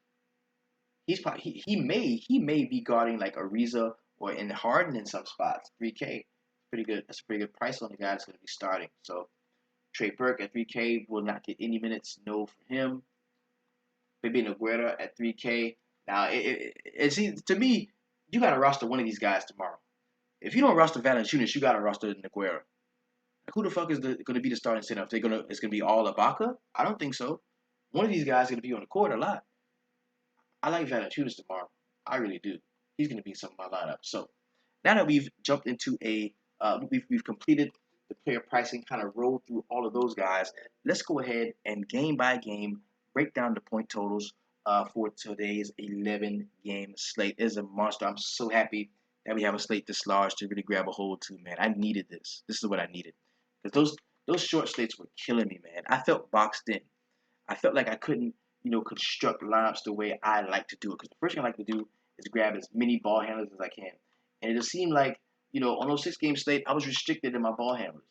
Speaker 1: He may be guarding like Ariza or in Harden in some spots. 3K, pretty good. That's a pretty good price on the guy that's going to be starting. So Trey Burke at 3K will not get any minutes. No for him. Maybe Noguera at 3K. Now to me, you got to roster one of these guys tomorrow. If you don't roster Valanciunas, you got to roster Noguera. Like, who the fuck is going to be the starting center? It's going to be all Ibaka? I don't think so. One of these guys is going to be on the court a lot. I like Valanciunas tomorrow. I really do. He's going to be some of my lineup. So now that we've jumped into we've completed the player pricing, kind of rolled through all of those guys. Let's go ahead and game by game break down the point totals for today's 11-game slate. It is a monster. I'm so happy that we have a slate this large to really grab a hold to, man. I needed this. This is what I needed, because those short slates were killing me, man. I felt boxed in. I felt like I couldn't construct lineups the way I like to do it. Because the first thing I like to do is grab as many ball handlers as I can. And it just seemed like, on those 6-game slate, I was restricted in my ball handlers.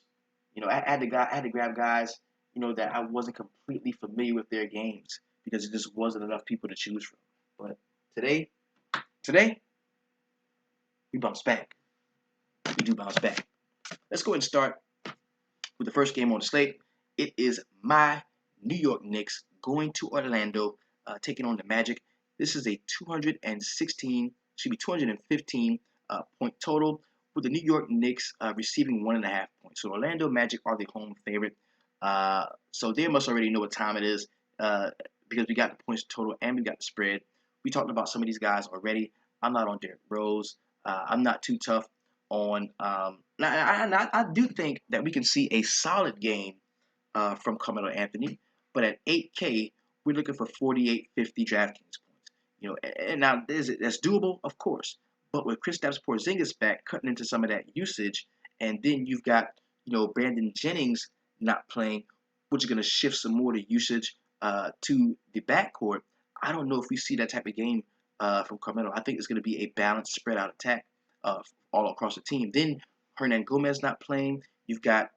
Speaker 1: I had to grab guys, that I wasn't completely familiar with their games, because it just wasn't enough people to choose from. But today, we bounce back. We do bounce back. Let's go ahead and start with the first game on the slate. It is my New York Knicks going to Orlando, taking on the Magic. This is a 215 point total, with the New York Knicks receiving 1.5 points. So Orlando Magic are the home favorite. So they must already know what time it is, because we got the points total and we got the spread. We talked about some of these guys already. I'm not on Derrick Rose. I'm not too tough on. I do think that we can see a solid game from Carmelo Anthony. But at 8K, we're looking for 48.50 DraftKings points. And now that's doable, of course. But with Kristaps Porzingis back, cutting into some of that usage, and then you've got Brandon Jennings not playing, which is going to shift some more to usage to the backcourt. I don't know if we see that type of game from Carmelo. I think it's going to be a balanced, spread out attack all across the team. Then Hernan Gomez not playing. You've got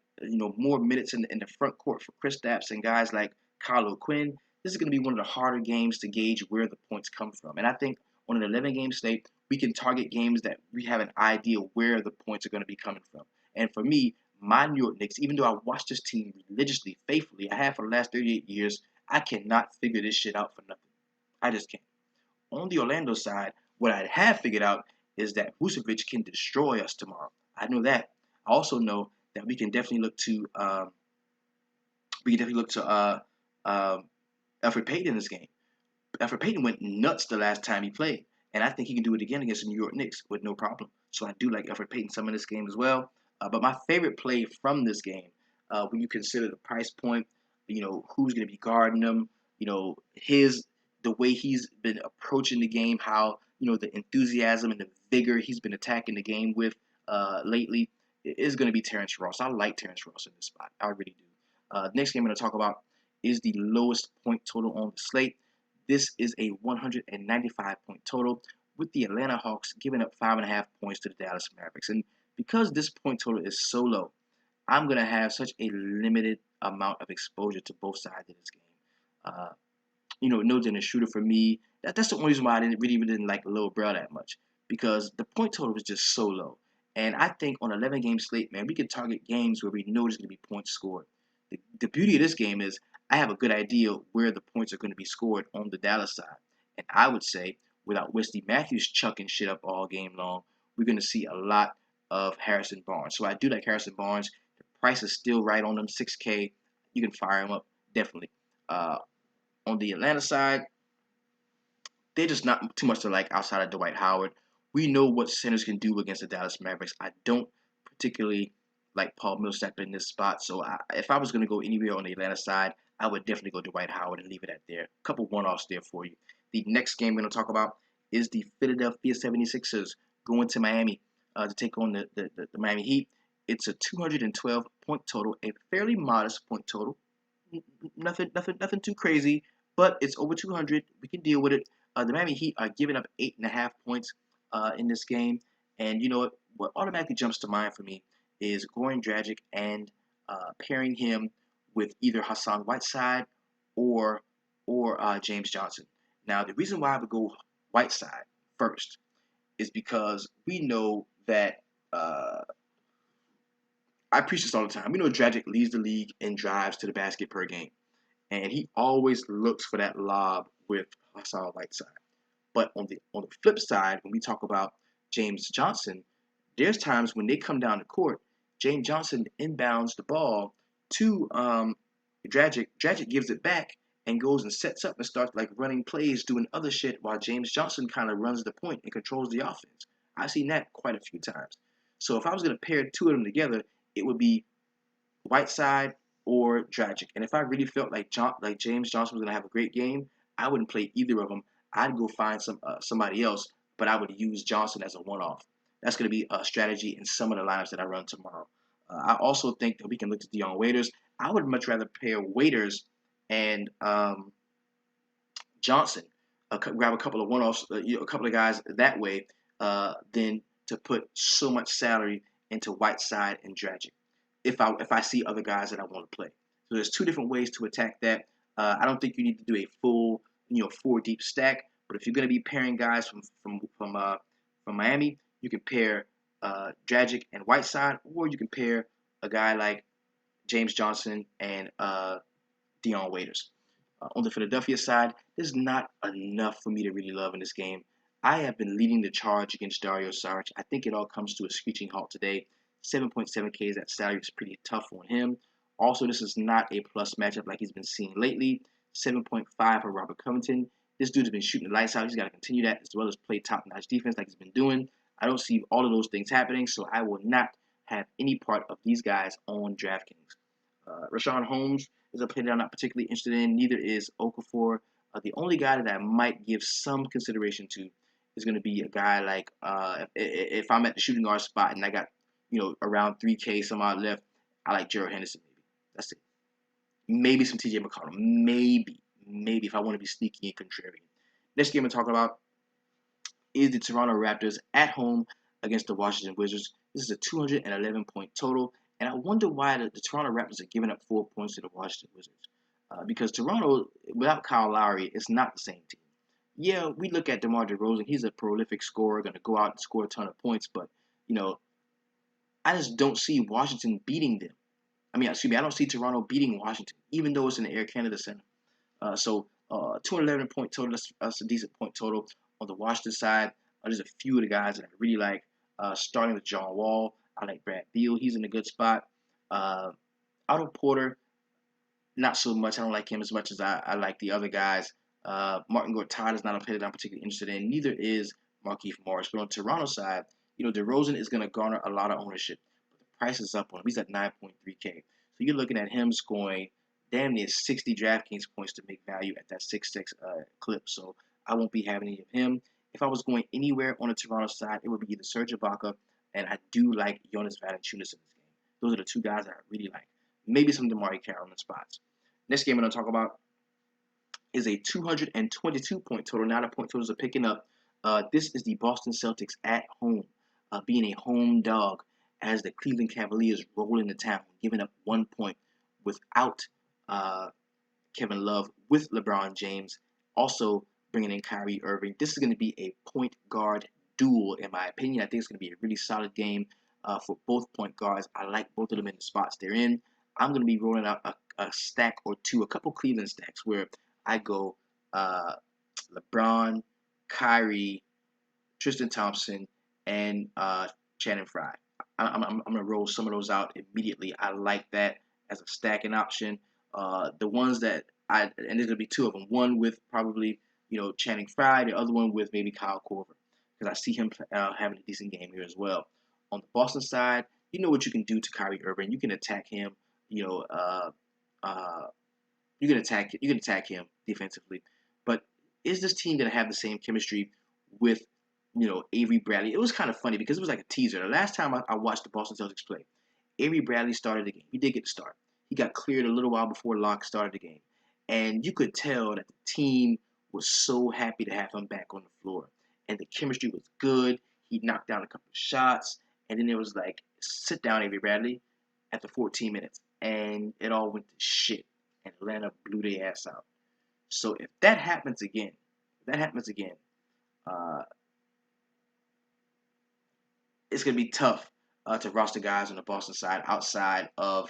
Speaker 1: more minutes in the front court for Kristaps and guys like Kyle O'Quinn. This is going to be one of the harder games to gauge where the points come from. And I think on an 11-game slate, we can target games that we have an idea where the points are going to be coming from. And for me, my New York Knicks, even though I watch this team religiously, faithfully, I have for the last 38 years, I cannot figure this shit out for nothing. I just can't. On the Orlando side, what I have figured out is that Vucevic can destroy us tomorrow. I know that. I also know that we can definitely look to um, Elfrid Payton in this game. Elfrid Payton went nuts the last time he played, and I think he can do it again against the New York Knicks with no problem. So I do like Elfrid Payton some in this game as well. But my favorite play from this game, when you consider the price point, who's going to be guarding him, his the way he's been approaching the game, how the enthusiasm and the vigor he's been attacking the game with lately is going to be Terrence Ross. I like Terrence Ross in this spot. I really do. Next game I'm going to talk about is the lowest point total on the slate. This is a 195-point total, with the Atlanta Hawks giving up 5.5 points to the Dallas Mavericks. And because this point total is so low, I'm going to have such a limited amount of exposure to both sides of this game. No Dennis Schroeder for me. That's the only reason why I didn't like Lil Bro that much, because the point total was just so low. And I think on 11-game slate, man, we can target games where we know there's going to be points scored. The beauty of this game is I have a good idea where the points are going to be scored on the Dallas side. And I would say, without Wesley Matthews chucking shit up all game long, we're going to see a lot of Harrison Barnes. So I do like Harrison Barnes. The price is still right on him, $6K. You can fire him up, definitely. On the Atlanta side, they're just not too much to like outside of Dwight Howard. We know what centers can do against the Dallas Mavericks. I don't particularly like Paul Millsap in this spot. So if I was going to go anywhere on the Atlanta side, I would definitely go Dwight Howard and leave it at there. A couple one-offs there for you. The next game we're going to talk about is the Philadelphia 76ers going to Miami to take on the Miami Heat. It's a 212-point total, a fairly modest point total. Nothing too crazy, but it's over 200. We can deal with it. The Miami Heat are giving up 8.5 points in this game, and you know what? What automatically jumps to mind for me is Goran Dragic and pairing him with either Hassan Whiteside or James Johnson. Now, the reason why I would go Whiteside first is because we know that I preach this all the time. We know Dragic leads the league in drives to the basket per game, and he always looks for that lob with Hassan Whiteside. But on the flip side, when we talk about James Johnson, there's times when they come down the court, James Johnson inbounds the ball to Dragic. Dragic gives it back and goes and sets up and starts like running plays, doing other shit, while James Johnson kind of runs the point and controls the offense. I've seen that quite a few times. So if I was going to pair two of them together, it would be Whiteside or Dragic. And if I really felt like James Johnson was going to have a great game, I wouldn't play either of them. I'd go find somebody else, but I would use Johnson as a one-off. That's going to be a strategy in some of the lineups that I run tomorrow. I also think that we can look to Dion Waiters. I would much rather pair Waiters and Johnson, grab a couple of one-offs, a couple of guys that way, than to put so much salary into Whiteside and Dragic. If I see other guys that I want to play, so there's two different ways to attack that. I don't think you need to do a full 4 deep stack, but if you're going to be pairing guys from Miami, you can pair Dragic and Whiteside, or you can pair a guy like James Johnson and Dion Waiters. On the Philadelphia side, there's not enough for me to really love in this game. I have been leading the charge against Dario Saric. I think it all comes to a screeching halt today. 7.7K is that salary is pretty tough on him. Also, this is not a plus matchup like he's been seeing lately. 7.5 for Robert Covington. This dude's been shooting the lights out. He's got to continue that as well as play top-notch defense like he's been doing. I don't see all of those things happening, so I will not have any part of these guys on DraftKings. Rashawn Holmes is a player that I'm not particularly interested in. Neither is Okafor. The only guy that I might give some consideration to is going to be a guy like if I'm at the shooting guard spot and I got around 3K some odd left, I like Gerald Henderson maybe. That's it. Maybe some TJ McConnell. Maybe if I want to be sneaky and contrarian. Next game I'm talking about is the Toronto Raptors at home against the Washington Wizards. This is a 211-point total. And I wonder why the Toronto Raptors are giving up 4 points to the Washington Wizards. Because Toronto, without Kyle Lowry, is not the same team. Yeah, we look at DeMar DeRozan. He's a prolific scorer, going to go out and score a ton of points. But, I just don't see Washington beating them. I don't see Toronto beating Washington, even though it's in the Air Canada Center. So 211-point total, that's a decent point total on the Washington side. There's a few of the guys that I really like. Starting with John Wall, I like Brad Beal. He's in a good spot. Uh, Otto Porter, not so much. I don't like him as much as I like the other guys. Martin Gortat is not a player that I'm particularly interested in. Neither is Markieff Morris. But on Toronto's side, DeRozan is going to garner a lot of ownership. But the price is up on him. He's at 9.3K. So you're looking at him scoring damn near 60 DraftKings points to make value at that 6-6 clip. So I won't be having any of him. If I was going anywhere on the Toronto side, it would be either Serge Ibaka, and I do like Jonas Valanciunas in this game. Those are the two guys that I really like. Maybe some DeMarre Carroll in the spots. Next game I'm going to talk about is a 222-point total. Now the point totals are picking up. This is the Boston Celtics at home, being a home dog as the Cleveland Cavaliers roll into town, giving up 1 point without Kevin Love, with LeBron James, also bringing in Kyrie Irving. This is going to be a point guard duel, in my opinion. I think it's going to be a really solid game for both point guards. I like both of them in the spots they're in. I'm going to be rolling out a stack or two, a couple Cleveland stacks where I go LeBron, Kyrie, Tristan Thompson, and Channing Frye. I'm going to roll some of those out immediately. I like that as a stacking option. The ones that and there's going to be two of them. One with probably, Channing Frye, the other one with maybe Kyle Korver, because I see him having a decent game here as well. On the Boston side, you know what you can do to Kyrie Irving. You can attack him, you can attack him defensively. But is this team going to have the same chemistry with Avery Bradley? It was kind of funny because it was like a teaser. The last time I watched the Boston Celtics play, Avery Bradley started the game. He did get the start. He got cleared a little while before Locke started the game. And you could tell that the team was so happy to have him back on the floor. And the chemistry was good. He knocked down a couple of shots. And then it was like, sit down, Avery Bradley, after 14 minutes. And it all went to shit. And Atlanta blew their ass out. So if that happens again, uh, it's going to be tough to roster guys on the Boston side uh,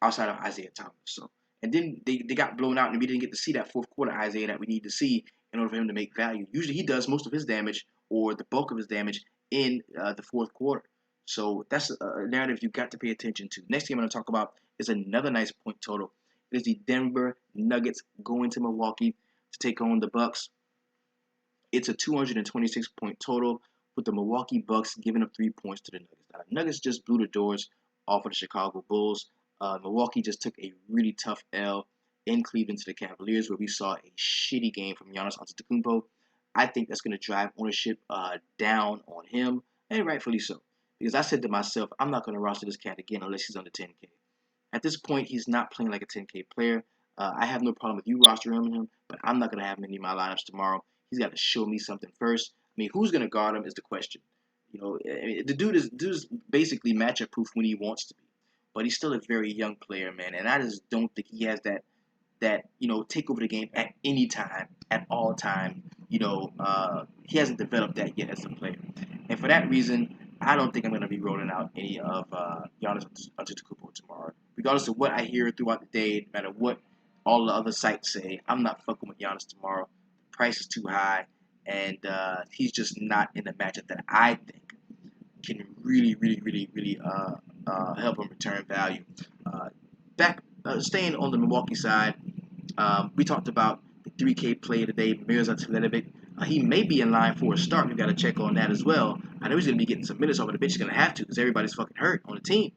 Speaker 1: outside of Isaiah Thomas. So, and then they got blown out, and we didn't get to see that fourth quarter Isaiah that we need to see in order for him to make value. Usually, he does most of his damage or the bulk of his damage in the fourth quarter. So that's a narrative you got to pay attention to. Next game I'm going to talk about is another nice point total. It is the Denver Nuggets going to Milwaukee to take on the Bucks. It's a 226-point total, with the Milwaukee Bucks giving up 3 points to the Nuggets. Now, the Nuggets just blew the doors off of the Chicago Bulls. Milwaukee just took a really tough L in Cleveland to the Cavaliers, where we saw a shitty game from Giannis Antetokounmpo. I think that's going to drive ownership down on him, and rightfully so. Because I said to myself, I'm not going to roster this cat again unless he's under 10K. At this point, he's not playing like a 10K player. I have no problem with you rostering him, but I'm not going to have him in my lineups tomorrow. He's got to show me something first. I mean, who's going to guard him is the question. The dude is basically matchup proof when he wants to be, but he's still a very young player, man. And I just don't think he has that take over the game at any time, at all time. He hasn't developed that yet as a player, and for that reason, I don't think I'm going to be rolling out any of Giannis Antetokounmpo tomorrow. Regardless of what I hear throughout the day, no matter what all the other sites say, I'm not fucking with Giannis tomorrow. The price is too high, and he's just not in the matchup that I think can really, really, really, really help him return value. Staying on the Milwaukee side, we talked about the 3K play today, Mirza Teletovic. He may be in line for a start. We've got to check on that as well. I know he's going to be getting some minutes off of the bench. He's going to have to because everybody's fucking hurt on the team.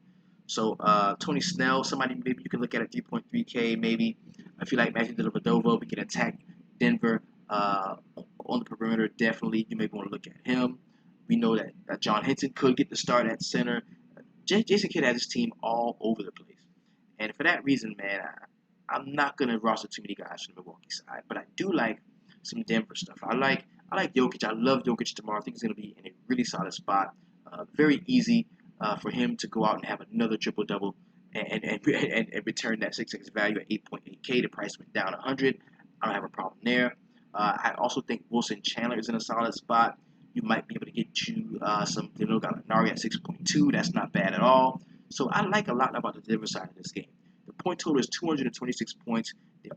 Speaker 1: So Tony Snell, somebody maybe you can look at at 3.3K maybe. If you like Matthew Dellavedova, we can attack Denver on the perimeter. Definitely, you may want to look at him. We know that John Henson could get the start at center. Jason Kidd has his team all over the place. And for that reason, man, I'm not going to roster too many guys from the Milwaukee side. But I do like some Denver stuff. I like Jokic. I love Jokic tomorrow. I think he's going to be in a really solid spot. Very easy for him to go out and have another triple-double and return that 6x value at 8.8K. The price went down 100. I don't have a problem there. I also think Wilson Chandler is in a solid spot. You might be able to get you some Danilo Gallinari at 6.2. That's not bad at all. So I like a lot about the Denver side of this game. The point total is 226 points.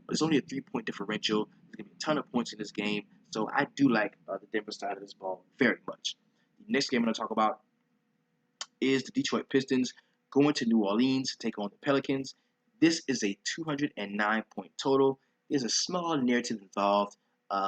Speaker 1: There's only a 3-point differential. There's going to be a ton of points in this game. So I do like the Denver side of this ball very much. The next game I'm going to talk about is the Detroit Pistons going to New Orleans to take on the Pelicans. This is a 209-point total. There's a small narrative involved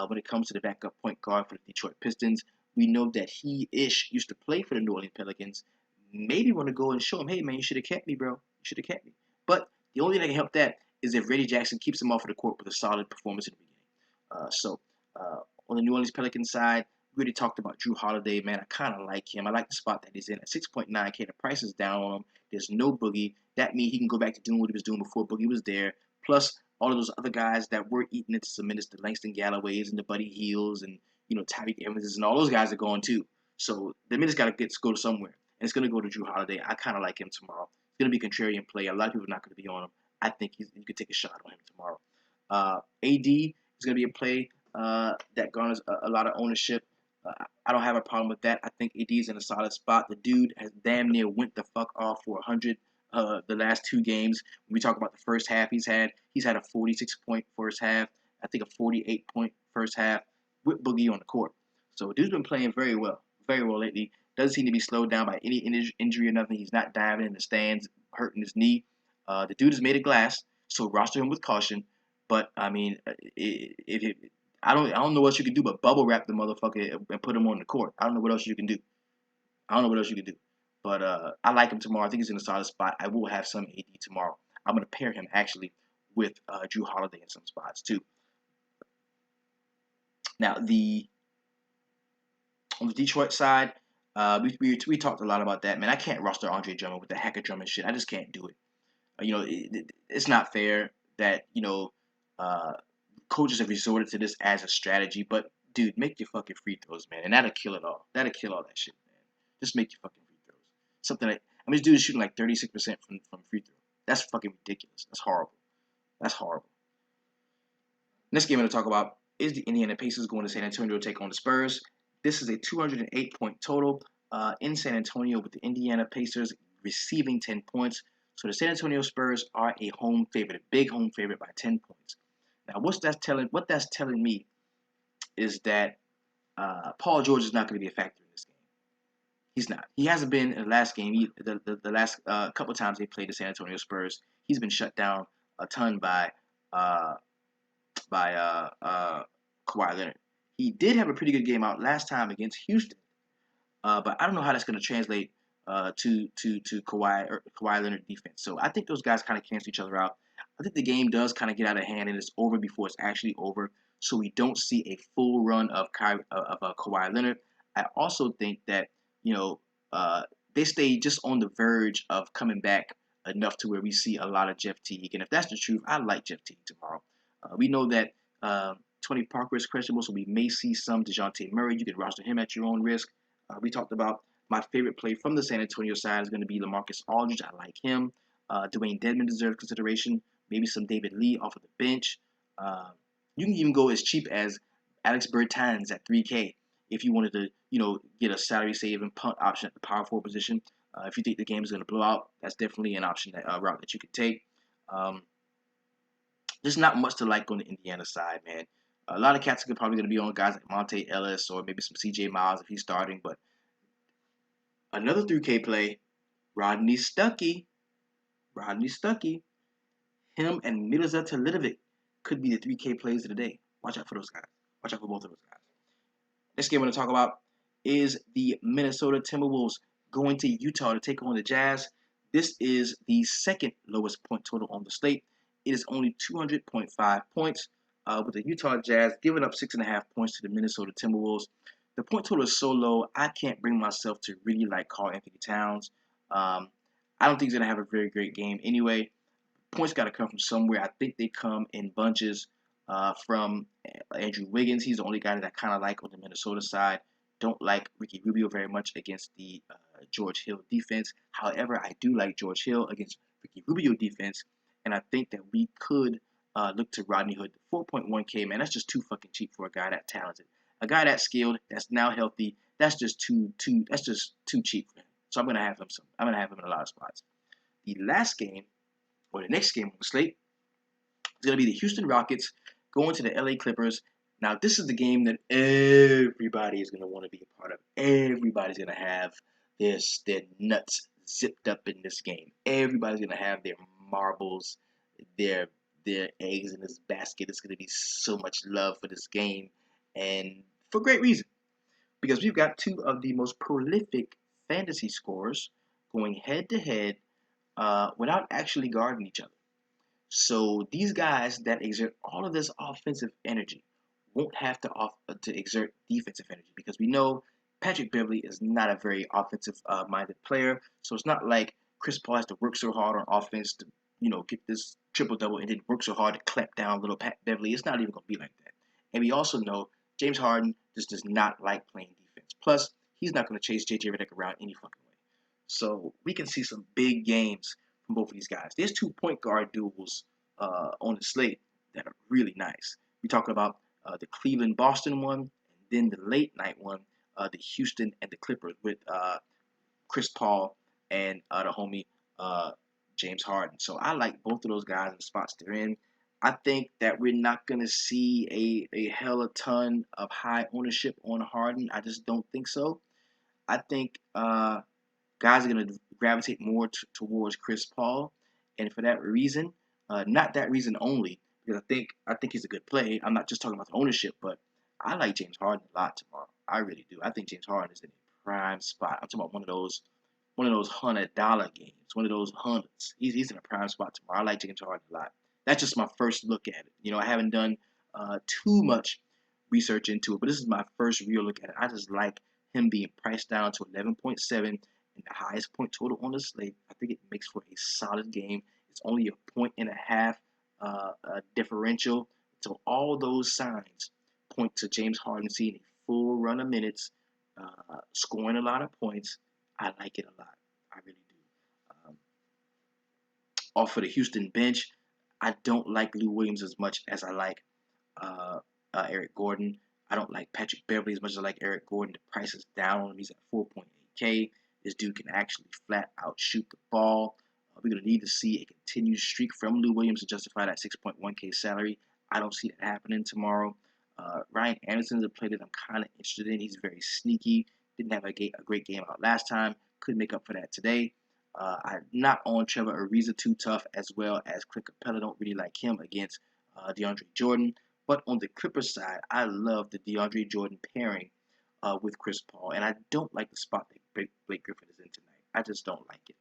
Speaker 1: when it comes to the backup point guard for the Detroit Pistons. We know that he-ish used to play for the New Orleans Pelicans. Maybe want to go and show him, hey, man, you should have kept me, bro. You should have kept me. But the only thing that can help that is if Reggie Jackson keeps him off of the court with a solid performance in the beginning. On the New Orleans Pelicans side, we already talked about Jrue Holiday, man. I kind of like him. I like the spot that he's in at 6.9K. The price is down on him. There's no Boogie. That means he can go back to doing what he was doing before Boogie was there. Plus, all of those other guys that were eating into some minutes, the Langston Galloways and the Buddy Hields and, Tyreek Evanses and all those guys are going too. So the minutes got to go to somewhere. And it's going to go to Jrue Holiday. I kind of like him tomorrow. It's going to be a contrarian play. A lot of people are not going to be on him. I think you could take a shot on him tomorrow. AD is going to be a play that garners a lot of ownership. I don't have a problem with that. I think AD is in a solid spot. The dude has damn near went the fuck off for 100 the last 2 games. When we talk about the first half he's had a 46-point first half. I think a 48-point first half with Boogie on the court. So dude's been playing very well lately. Doesn't seem to be slowed down by any injury or nothing. He's not diving in the stands, hurting his knee. The dude is made of glass, so roster him with caution. But I mean, I don't know what you can do but bubble wrap the motherfucker and put him on the court. I don't know what else you can do. But I like him tomorrow. I think he's in a solid spot. I will have some AD tomorrow. I'm going to pair him actually with Jrue Holiday in some spots too. Now on the Detroit side, we talked a lot about that. Man, I can't roster Andre Drummond with the hacker Drummond shit. I just can't do it. It's not fair that coaches have resorted to this as a strategy, but dude, make your fucking free throws, man, and that'll kill it all. That'll kill all that shit, man. Just make your fucking free throws. Something like this dude is shooting like 36% from free throw. That's fucking ridiculous. That's horrible. That's horrible. Next game I'm gonna talk about is the Indiana Pacers going to San Antonio to take on the Spurs. This is a 208-point total in San Antonio with the Indiana Pacers receiving 10 points. So the San Antonio Spurs are a home favorite, a big home favorite by 10 points. Now, what that's telling me is that Paul George is not going to be a factor in this game. He's not. He hasn't been in the last game. The last couple of times they played the San Antonio Spurs, he's been shut down a ton by Kawhi Leonard. He did have a pretty good game out last time against Houston, but I don't know how that's going to translate to Kawhi Leonard defense. So I think those guys kind of cancel each other out. I think the game does kind of get out of hand and it's over before it's actually over. So we don't see a full run of Kawhi Leonard. I also think that they stay just on the verge of coming back enough to where we see a lot of Jeff Teague. And if that's the truth, I like Jeff Teague tomorrow. We know that Tony Parker is questionable, so we may see some DeJounte Murray. You could roster him at your own risk. We talked about my favorite play from the San Antonio side is going to be LaMarcus Aldridge. I like him. Dwayne Dedmon deserves consideration. Maybe some David Lee off of the bench. You can even go as cheap as Alex Bertans at 3K if you wanted to, get a salary save and punt option at the power forward position. If you think the game is going to blow out, that's definitely an option route that you could take. There's not much to like on the Indiana side, man. A lot of cats are probably going to be on guys like Monte Ellis or maybe some CJ Miles if he's starting, but another 3K play, Rodney Stuckey. Him and Milza Teletovic could be the 3K plays of the day. Watch out for those guys. Watch out for both of those guys. Next game I'm going to talk about is the Minnesota Timberwolves going to Utah to take on the Jazz. This is the second lowest point total on the slate. It is only 200.5 points, with the Utah Jazz giving up 6.5 points to the Minnesota Timberwolves. The point total is so low, I can't bring myself to really like Karl-Anthony Towns. I don't think he's going to have a very great game anyway. Points got to come from somewhere. I think they come in bunches from Andrew Wiggins. He's the only guy that I kind of like on the Minnesota side. Don't like Ricky Rubio very much against the George Hill defense. However, I do like George Hill against Ricky Rubio defense, and I think that we could look to Rodney Hood. 4.1K, man, that's just too fucking cheap for a guy that talented. A guy that skilled, that's now healthy, that's just too cheap for him. So I'm gonna have him in a lot of spots. The last game, or the next game on the slate, is gonna be the Houston Rockets going to the LA Clippers. Now, this is the game that everybody is going to want to be a part of. Everybody's going to have their nuts zipped up in this game. Everybody's going to have their marbles, their their eggs in this basket. It's going to be so much love for this game, and for great reason. Because we've got two of the most prolific fantasy scorers going head to head without actually guarding each other. So these guys that exert all of this offensive energy won't have to exert defensive energy because we know Patrick Beverly is not a very offensive minded player. So it's not like Chris Paul has to work so hard on offense to get this triple double and then work so hard to clamp down little Pat Beverly. It's not even going to be like that. And we also know James Harden just does not like playing defense. Plus, he's not going to chase JJ Redick around any fucking way. So we can see some big games from both of these guys. There's two point guard duels on the slate that are really nice. We talk about the Cleveland Boston one, and then the late night one, the Houston and the Clippers with Chris Paul and the homie James Harden. So I like both of those guys in the spots they're in. I think that we're not going to see a hella ton of high ownership on Harden. I just don't think so. I think guys are going to gravitate more towards Chris Paul, and for that reason, not that reason only, because I think he's a good play. I'm not just talking about the ownership, but I like James Harden a lot tomorrow. I really do. I think James Harden is in a prime spot. I'm talking about one of those $100 games, one of those hundreds. He's in a prime spot tomorrow. I like James Harden a lot. That's just my first look at it. I haven't done too much research into it, but this is my first real look at it. I just like him being priced down to 11.7 and the highest point total on the slate. I think it makes for a solid game. It's only a point and a half differential. So all those signs point to James Harden seeing a full run of minutes, scoring a lot of points. I like it a lot. I really do. Um, Off of the Houston bench, I don't like Lou Williams as much as I like uh, Eric Gordon. I don't like Patrick Beverly as much as I like Eric Gordon. The price is down on him. He's at 4.8K. This dude can actually flat out shoot the ball. We're going to need to see a continued streak from Lou Williams to justify that 6.1K salary. I don't see that happening tomorrow. Ryan Anderson is a player that I'm kind of interested in. He's very sneaky. Didn't have a great game out last time. Could make up for that today. I'm not on Trevor Ariza too tough, as well as Clint Capella. Don't really like him against DeAndre Jordan. But on the Clippers side, I love the DeAndre Jordan pairing with Chris Paul, and I don't like the spot that Blake Griffin is in tonight. I just don't like it.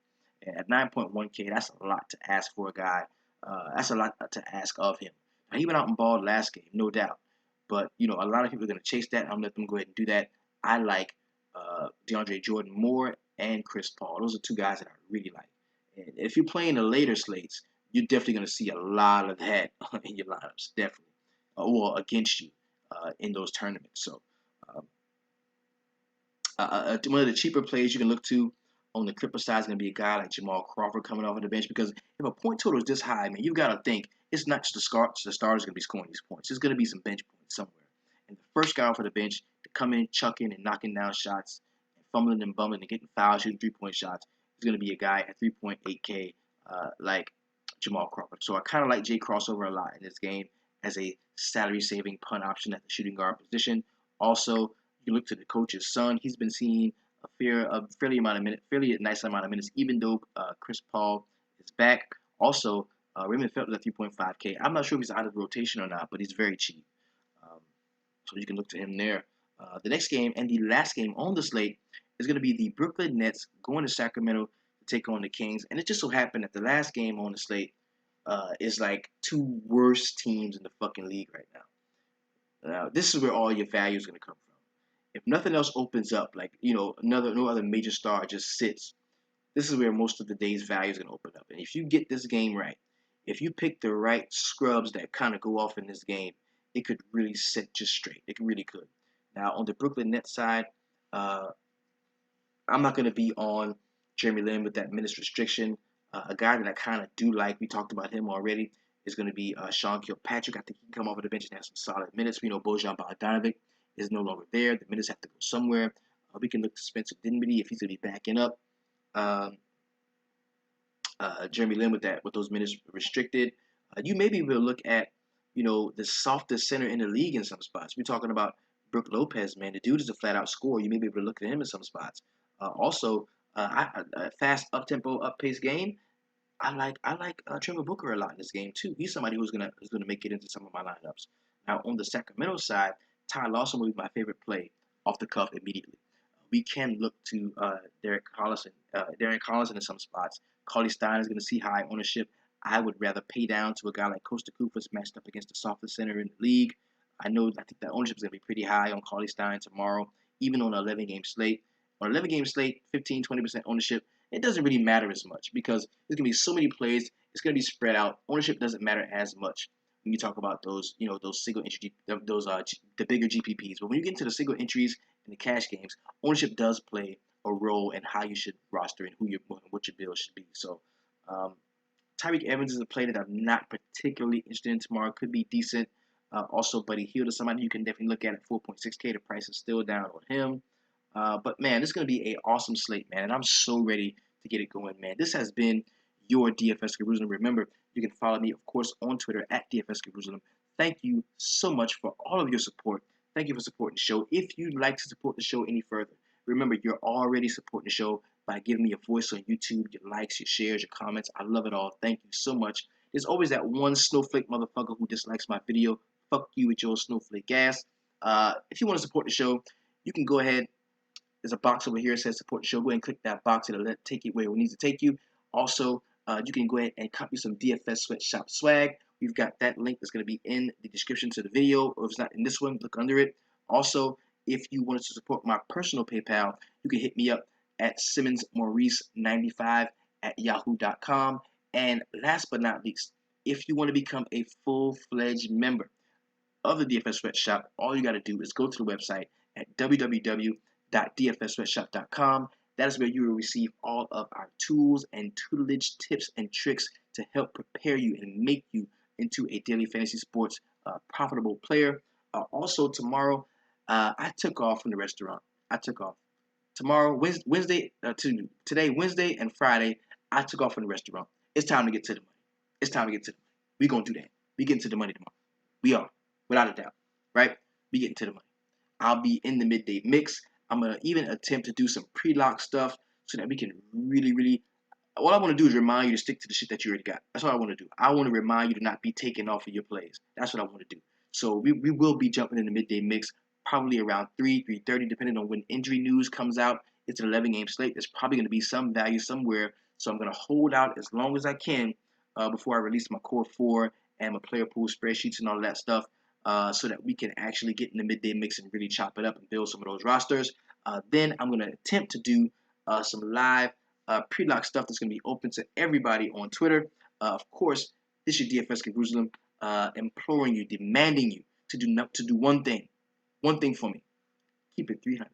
Speaker 1: And at 9.1K, that's a lot to ask for a guy. That's a lot to ask of him. Now, he went out and balled last game, no doubt. But a lot of people are going to chase that. I'm going to let them go ahead and do that. I like DeAndre Jordan more and Chris Paul. Those are two guys that I really like. And if you're playing the later slates, you're definitely going to see a lot of that in your lineups, definitely, or against you in those tournaments. So um, one of the cheaper plays you can look to on the Clipper side is going to be a guy like Jamal Crawford coming off of the bench, because if a point total is this high, man, you've got to think it's not just the starters going to be scoring these points. There's going to be some bench points somewhere. And the first guy off of the bench to come in, chucking and knocking down shots, and fumbling and bumbling and getting fouled, shooting 3-point shots is going to be a guy at 3.8K like Jamal Crawford. So I kind of like Jay Crossover a lot in this game as a salary-saving punt option at the shooting guard position. Also, you look to the coach's son; he's been seeing a fairly nice amount of minutes, even though Chris Paul is back. Also, Raymond Felton at 3.5K. I'm not sure if he's out of the rotation or not, but he's very cheap. Um, so you can look to him there. The next game and the last game on the slate is going to be the Brooklyn Nets going to Sacramento to take on the Kings. And it just so happened that the last game on the slate is like two worst teams in the fucking league right now. This is where all your value is going to come from. If nothing else opens up, like no other major star just sits, this is where most of the day's value is going to open up. And if you get this game right, if you pick the right scrubs that kind of go off in this game, it could really set just straight. It really could. Now on the Brooklyn Nets side, uh, I'm not going to be on Jeremy Lin with that minutes restriction. A guy that I kind of do like, we talked about him already, is going to be Sean Kilpatrick. I think he can come off of the bench and have some solid minutes. We know Bojan Bogdanovic is no longer there. The minutes have to go somewhere. We can look to Spencer Dinwiddie if he's going to be backing up Jeremy Lin with those minutes restricted. You maybe will look at the softest center in the league in some spots. We're talking about Brook Lopez, man. The dude is a flat out scorer. You may be able to look at him in some spots. Also, a fast up tempo, up pace game. I like Trevor Booker a lot in this game too. He's somebody who's gonna make it into some of my lineups. Now on the Sacramento side, Ty Lawson will be my favorite play off the cuff immediately. We can look to Darren Collison in some spots. Cauley Stein is going to see high ownership. I would rather pay down to a guy like Costa Koufos matched up against the softest center in the league. I think that ownership is going to be pretty high on Cauley Stein tomorrow, even on an 11 game slate. On an 11 game slate, 15-20% ownership, it doesn't really matter as much because there's going to be so many plays. It's going to be spread out. Ownership doesn't matter as much when you talk about those single entry, the bigger GPPs. But when you get into the single entries and the cash games, ownership does play a role in how you should roster and what your build should be. So um, Tyreek Evans is a play that I'm not particularly interested in tomorrow. Could be decent. Also, Buddy Hield is somebody you can definitely look at 4.6K. The price is still down on him. But man, this is going to be an awesome slate, man. And I'm so ready to get it going, man. This has been your DFS Jerusalem. Remember, you can follow me, of course, on Twitter at DFS Jerusalem. Thank you so much for all of your support. Thank you for supporting the show. If you'd like to support the show any further, remember, you're already supporting the show by giving me a voice on YouTube, your likes, your shares, your comments. I love it all. Thank you so much. There's always that one snowflake motherfucker who dislikes my video. Fuck you with your snowflake ass. If you want to support the show, you can go ahead. There's a box over here that says support the show. Go ahead and click that box. It'll take it where it needs to take you. Also, you can go ahead and copy some DFS Sweatshop swag. We've got that link that's going to be in the description to the video. Or if it's not in this one, look under it. Also, if you wanted to support my personal PayPal, you can hit me up at simmonsmaurice95 at yahoo.com. And last but not least, if you want to become a full-fledged member of the DFS Sweatshop, all you got to do is go to the website at www.dfssweatshop.com. That is where you will receive all of our tools and tutelage tips and tricks to help prepare you and make you into a daily fantasy sports profitable player. Also, tomorrow, I took off from the restaurant. I took off. Tomorrow, today, Wednesday and Friday, I took off from the restaurant. It's time to get to the money. It's time to get to the money. We're going to do that. We get into the money tomorrow. We are, without a doubt, right? We get into the money. I'll be in the midday mix. I'm going to even attempt to do some pre-lock stuff so that we can really, all I want to do is remind you to stick to the shit that you already got. That's what I want to do. I want to remind you to not be taken off of your plays. That's what I want to do. So we will be jumping in the midday mix probably around 3:30, depending on when injury news comes out. It's an 11-game slate. There's probably going to be some value somewhere. So I'm going to hold out as long as I can before I release my core 4 and my player pool spreadsheets and all that stuff so that we can actually get in the midday mix and really chop it up and build some of those rosters. Then I'm going to attempt to do some live pre-lock stuff that's going to be open to everybody on Twitter. Of course, this is your DFS Jerusalem imploring you, demanding you to do one thing for me. Keep it 300.